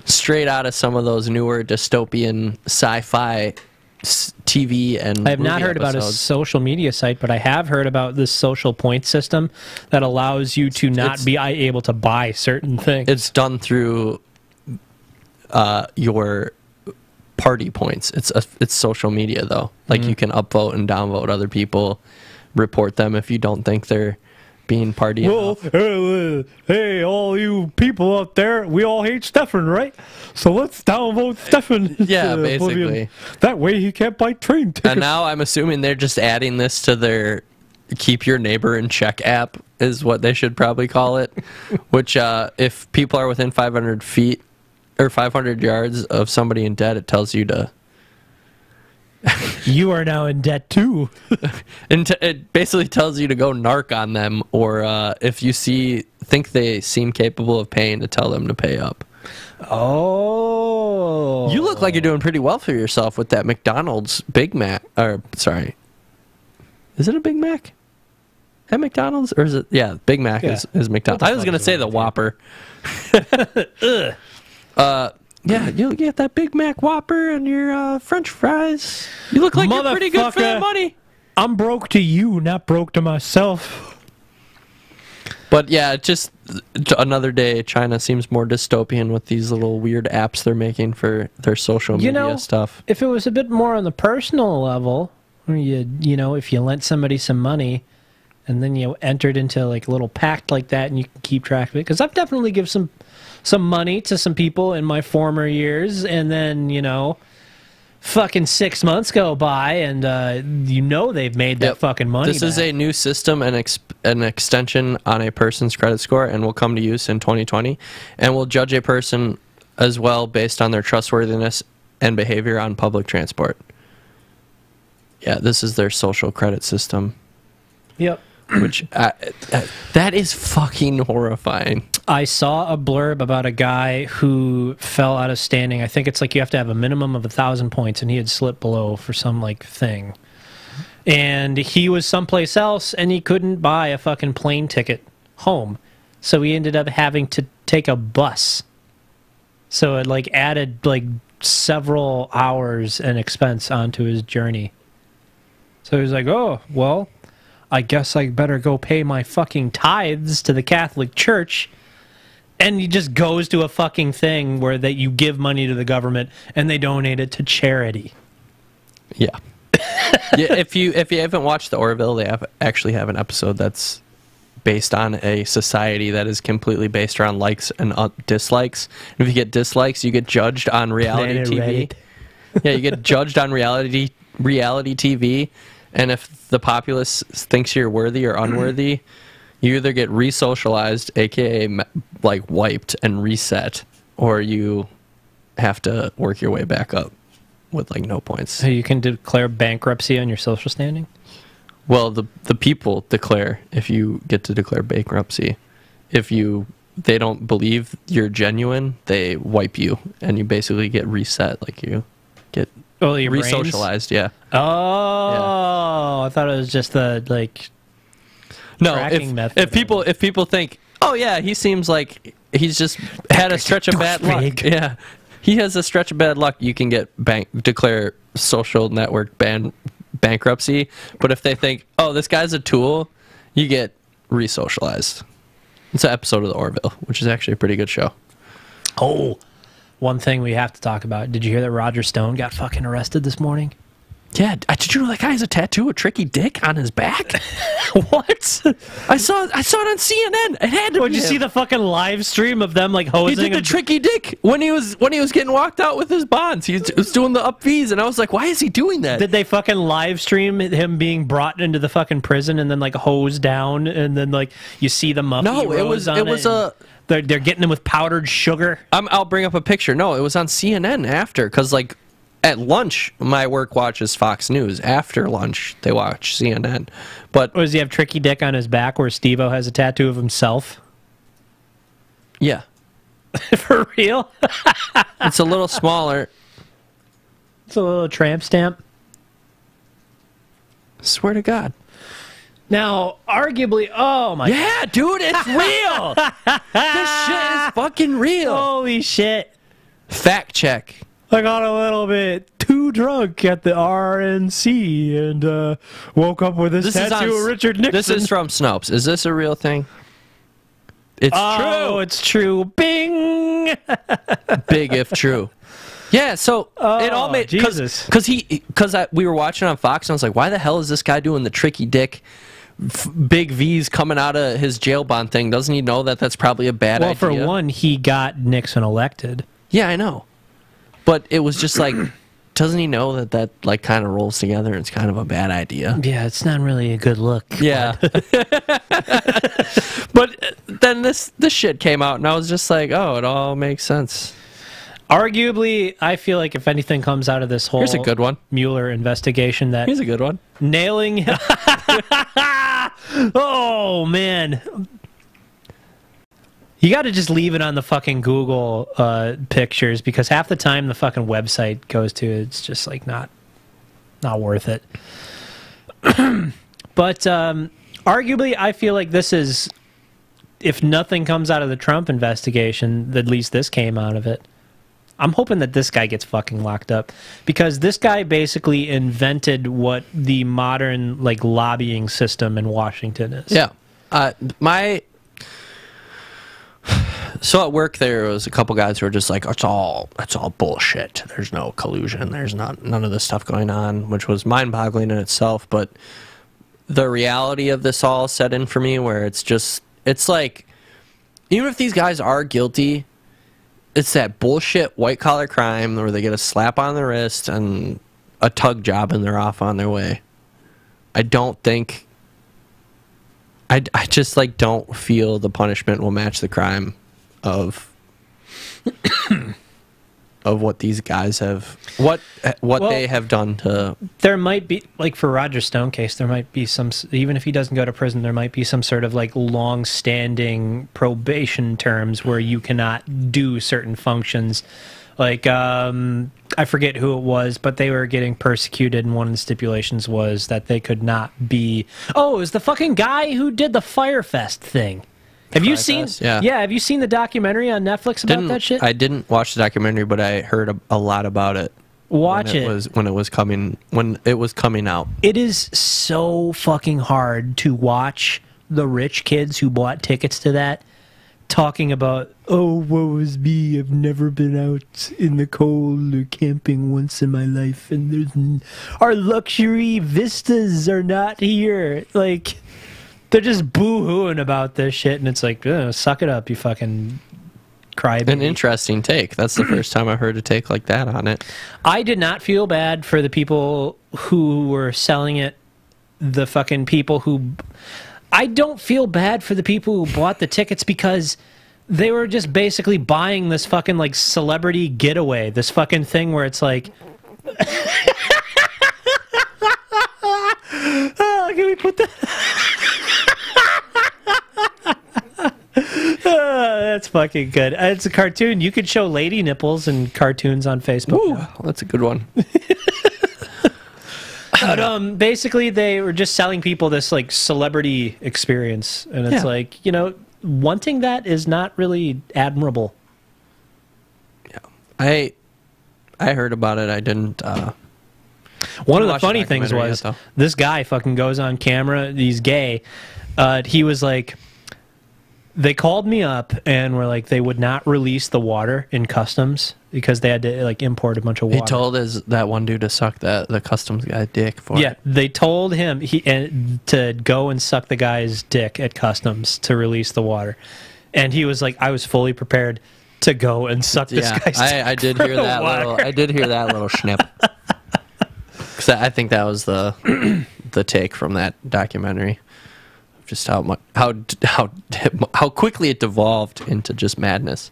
[SPEAKER 2] straight out of some of those newer dystopian sci-fi TV and
[SPEAKER 1] I have not heard about a social media site, but I have heard about this social point system that allows you to not be able to buy certain things.
[SPEAKER 2] It's done through your party points. It's social media, though. Like, you can upvote and downvote other people, report them if you don't think they're being party enough.
[SPEAKER 1] Hey, all you people out there, we all hate Stefan, right? So let's downvote Stefan.
[SPEAKER 2] Yeah, basically.
[SPEAKER 1] That way he can't buy train tickets.
[SPEAKER 2] And now I'm assuming they're just adding this to their Keep Your Neighbor in Check app is what they should probably call it, which if people are within 500 feet or 500 yards of somebody in debt, it tells you to...
[SPEAKER 1] You are now in debt too.
[SPEAKER 2] And it basically tells you to go narc on them, or if you think they seem capable of paying, to tell them to pay up.
[SPEAKER 1] Oh.
[SPEAKER 2] You look like you're doing pretty well for yourself with that McDonald's Big Mac. Or, sorry. Is it a Big Mac at McDonald's? Or is it? Yeah, Big Mac is McDonald's. I was going to say the Whopper. Yeah, you get that Big Mac Whopper and your French fries. You look like you're pretty good for that money.
[SPEAKER 1] I'm broke to you, not broke to myself.
[SPEAKER 2] But yeah, just another day, China seems more dystopian with these little weird apps they're making for their social media stuff.
[SPEAKER 1] If it was a bit more on the personal level, if you lent somebody some money and then you entered into like a little pact like that and you can keep track of it. Because I've definitely given some money to some people in my former years, and then, fucking 6 months go by, and they've made that fucking money
[SPEAKER 2] This is a new system and an extension on a person's credit score, and will come to use in 2020, and will judge a person as well based on their trustworthiness and behavior on public transport. Yeah, this is their social credit system.
[SPEAKER 1] Yep.
[SPEAKER 2] Which, that is fucking horrifying.
[SPEAKER 1] I saw a blurb about a guy who fell out of standing. I think it's like you have to have a minimum of 1,000 points, and he had slipped below for some like thing. And he was someplace else, and he couldn't buy a fucking plane ticket home. So he ended up having to take a bus. So it like added like several hours and expense onto his journey. So he was like, oh, well, I guess I better go pay my fucking tithes to the Catholic Church. And he just goes to a fucking thing where that you give money to the government and they donate it to charity.
[SPEAKER 2] Yeah. Yeah, if you haven't watched the Orville, they actually have an episode that's based on a society that is completely based around likes and dislikes. And if you get dislikes, you get judged on reality TV. Yeah, you get judged on reality TV, and if the populace thinks you're worthy or unworthy, you either get re-socialized, aka like wiped and reset, or you have to work your way back up with like no points.
[SPEAKER 1] So you can declare bankruptcy on your social standing?
[SPEAKER 2] Well, the people declare if you get to declare bankruptcy. If they don't believe you're genuine, they wipe you, and you basically get reset. Like you get re-socialized. Yeah.
[SPEAKER 1] Oh, yeah. I thought it was just the like.
[SPEAKER 2] No, if people think, oh yeah, he seems like he's just had a stretch of bad luck. Yeah, he has a stretch of bad luck. You can get declare social network bankruptcy. But if they think, oh, this guy's a tool, you get re-socialized. It's an episode of the Orville, which is actually a pretty good show.
[SPEAKER 1] Oh, one thing we have to talk about. Did you hear that Roger Stone got fucking arrested this morning?
[SPEAKER 2] Yeah, did you know that guy has a tattoo of Tricky Dick on his back? What? I saw it on CNN. It had to.
[SPEAKER 1] Did you see the fucking live stream of them like hosing?
[SPEAKER 2] He did the Tricky Dick when he was getting walked out with his bonds. He was doing the up V's, and I was like, why is he doing that?
[SPEAKER 1] Did they fucking live stream him being brought into the fucking prison and then like hosed down, and then like you see the muffin?
[SPEAKER 2] No, it was
[SPEAKER 1] they're getting him with powdered sugar.
[SPEAKER 2] I'll bring up a picture. No, it was on CNN after, because like. At lunch, my work watches Fox News. After lunch, they watch CNN. But
[SPEAKER 1] does he have Tricky Dick on his back where Steve-O has a tattoo of himself?
[SPEAKER 2] Yeah.
[SPEAKER 1] For real?
[SPEAKER 2] It's a little smaller.
[SPEAKER 1] It's a little tramp stamp.
[SPEAKER 2] Swear to God.
[SPEAKER 1] Now, arguably, oh my
[SPEAKER 2] God. Dude, it's real! This shit is fucking real.
[SPEAKER 1] Holy shit.
[SPEAKER 2] Fact check.
[SPEAKER 1] I got a little bit too drunk at the RNC and woke up with this tattoo of Richard Nixon.
[SPEAKER 2] This is from Snopes. Is this a real thing? It's true.
[SPEAKER 1] Oh, it's true. Bing!
[SPEAKER 2] Big if true. Yeah, so it all made...
[SPEAKER 1] Jesus.
[SPEAKER 2] Because we were watching on Fox, and I was like, why the hell is this guy doing the Tricky Dick big V's coming out of his jail bond thing? Doesn't he know that that's probably a bad idea?
[SPEAKER 1] Well, for one, he got Nixon elected.
[SPEAKER 2] Yeah, I know. But it was just like, doesn't he know that like kind of rolls together and it's kind of a bad idea?
[SPEAKER 1] Yeah, it's not really a good look.
[SPEAKER 2] Yeah. But then this shit came out and I was just like, oh, it all makes sense.
[SPEAKER 1] Arguably, I feel like if anything comes out of this whole
[SPEAKER 2] Here's a good one.
[SPEAKER 1] Mueller investigation, that
[SPEAKER 2] here's a good one.
[SPEAKER 1] Nailing. Oh man. You got to just leave it on the fucking Google pictures, because half the time the fucking website goes to, it's just like not worth it. But arguably, I feel like this is, if nothing comes out of the Trump investigation, at least this came out of it. I'm hoping that this guy gets fucking locked up, because this guy basically invented what the modern like lobbying system in Washington is.
[SPEAKER 2] Yeah. So at work there was a couple guys who were just like, it's all bullshit. There's no collusion. There's none of this stuff going on, which was mind-boggling in itself. But the reality of this all set in for me, where it's like, even if these guys are guilty, it's that bullshit white-collar crime where they get a slap on the wrist and a tug job and they're off on their way. I just like don't feel the punishment will match the crime of of what these guys have, what they have done to.
[SPEAKER 1] There might be, like for Roger Stone case, there might be some, even if he doesn't go to prison, there might be some sort of like long-standing probation terms where you cannot do certain functions. Like, I forget who it was, but they were getting persecuted, and one of the stipulations was that they could not be... Oh, it was the fucking guy who did the Firefest thing. Have you seen?
[SPEAKER 2] Yeah.
[SPEAKER 1] Have you seen the documentary on Netflix about that shit?
[SPEAKER 2] I didn't watch the documentary, but I heard a lot about it.
[SPEAKER 1] Watch it.
[SPEAKER 2] When it was coming out.
[SPEAKER 1] It is so fucking hard to watch the rich kids who bought tickets to that talking about, oh, woe is me, I've never been out in the cold or camping once in my life, and our luxury vistas are not here. Like, they're just boo-hooing about this shit, and it's like, suck it up, you fucking crybaby.
[SPEAKER 2] An interesting take. That's the first time I heard a take like that on it.
[SPEAKER 1] I did not feel bad for the people who were selling it, the fucking people who... I don't feel bad for the people who bought the tickets because they were just basically buying this fucking, like, celebrity getaway. This fucking thing where it's like... Oh, can we put that... That's fucking good. It's a cartoon. You could show lady nipples and cartoons on Facebook.
[SPEAKER 2] Ooh, that's a good one.
[SPEAKER 1] But basically, they were just selling people this like celebrity experience, and it's like, you know, wanting that is not really admirable.
[SPEAKER 2] Yeah, I heard about it. I didn't.
[SPEAKER 1] One of the funny things was this guy fucking goes on camera. He's gay. He was like, they called me up and were like, they would not release the water in customs because they had to like import a bunch of water.
[SPEAKER 2] He told that one dude to suck the customs guy dick for it.
[SPEAKER 1] Yeah, they told him to go and suck the guy's dick at customs to release the water, and he was like, I was fully prepared to go and suck this guy's dick.
[SPEAKER 2] I did hear that little. I did hear that little snip. Because I think that was the take from that documentary. Just how quickly it devolved into just madness.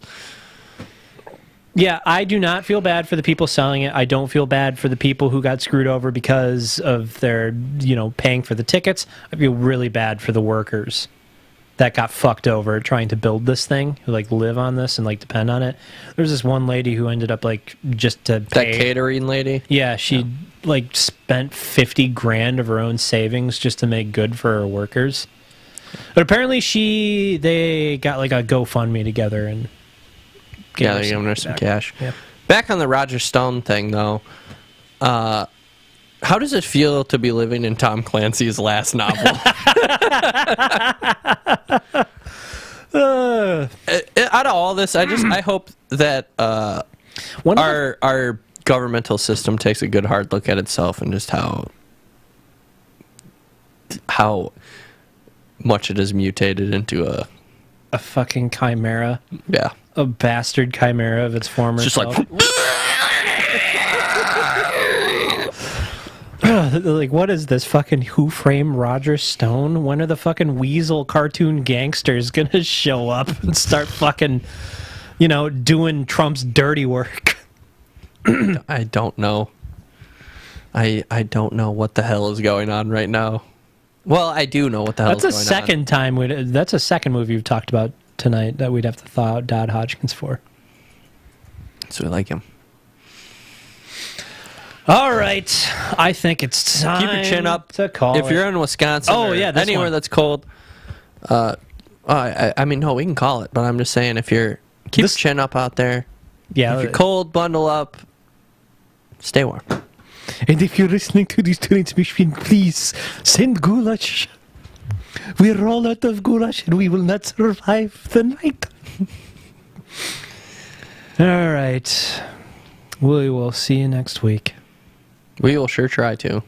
[SPEAKER 1] Yeah, I do not feel bad for the people selling it. I don't feel bad for the people who got screwed over because of their, you know, paying for the tickets. I feel really bad for the workers that got fucked over trying to build this thing, who like live on this and like depend on it. There's this one lady who ended up like just to pay.
[SPEAKER 2] That catering lady?
[SPEAKER 1] Yeah, she like spent 50 grand of her own savings just to make good for her workers. But apparently they got like a GoFundMe together and
[SPEAKER 2] they're giving her some cash.
[SPEAKER 1] Yeah.
[SPEAKER 2] Back on the Roger Stone thing though, how does it feel to be living in Tom Clancy's last novel? Out of all this, I hope that our governmental system takes a good hard look at itself and just how much it has mutated into
[SPEAKER 1] a fucking chimera.
[SPEAKER 2] Yeah.
[SPEAKER 1] A bastard chimera of its former
[SPEAKER 2] just
[SPEAKER 1] self. Like, what is this fucking Who Framed Roger Stone? When are the fucking weasel cartoon gangsters gonna show up and start fucking, you know, doing Trump's dirty work?
[SPEAKER 2] I don't know. I don't know what the hell is going on right now. Well, I do know what the hell is going on.
[SPEAKER 1] That's a second movie we've talked about tonight that we'd have to thaw out Dad Hodgkins for.
[SPEAKER 2] So we like him.
[SPEAKER 1] All right. I think it's time
[SPEAKER 2] Keep your chin up.
[SPEAKER 1] To call
[SPEAKER 2] if you're in Wisconsin anywhere that's cold, I mean, no, we can call it, but I'm just saying keep your chin up out there.
[SPEAKER 1] Yeah.
[SPEAKER 2] If you're cold, bundle up. Stay warm.
[SPEAKER 1] And if you're listening to this transmission, please send goulash. We're all out of goulash and we will not survive the night. All right. We will see you next week.
[SPEAKER 2] We will sure try to.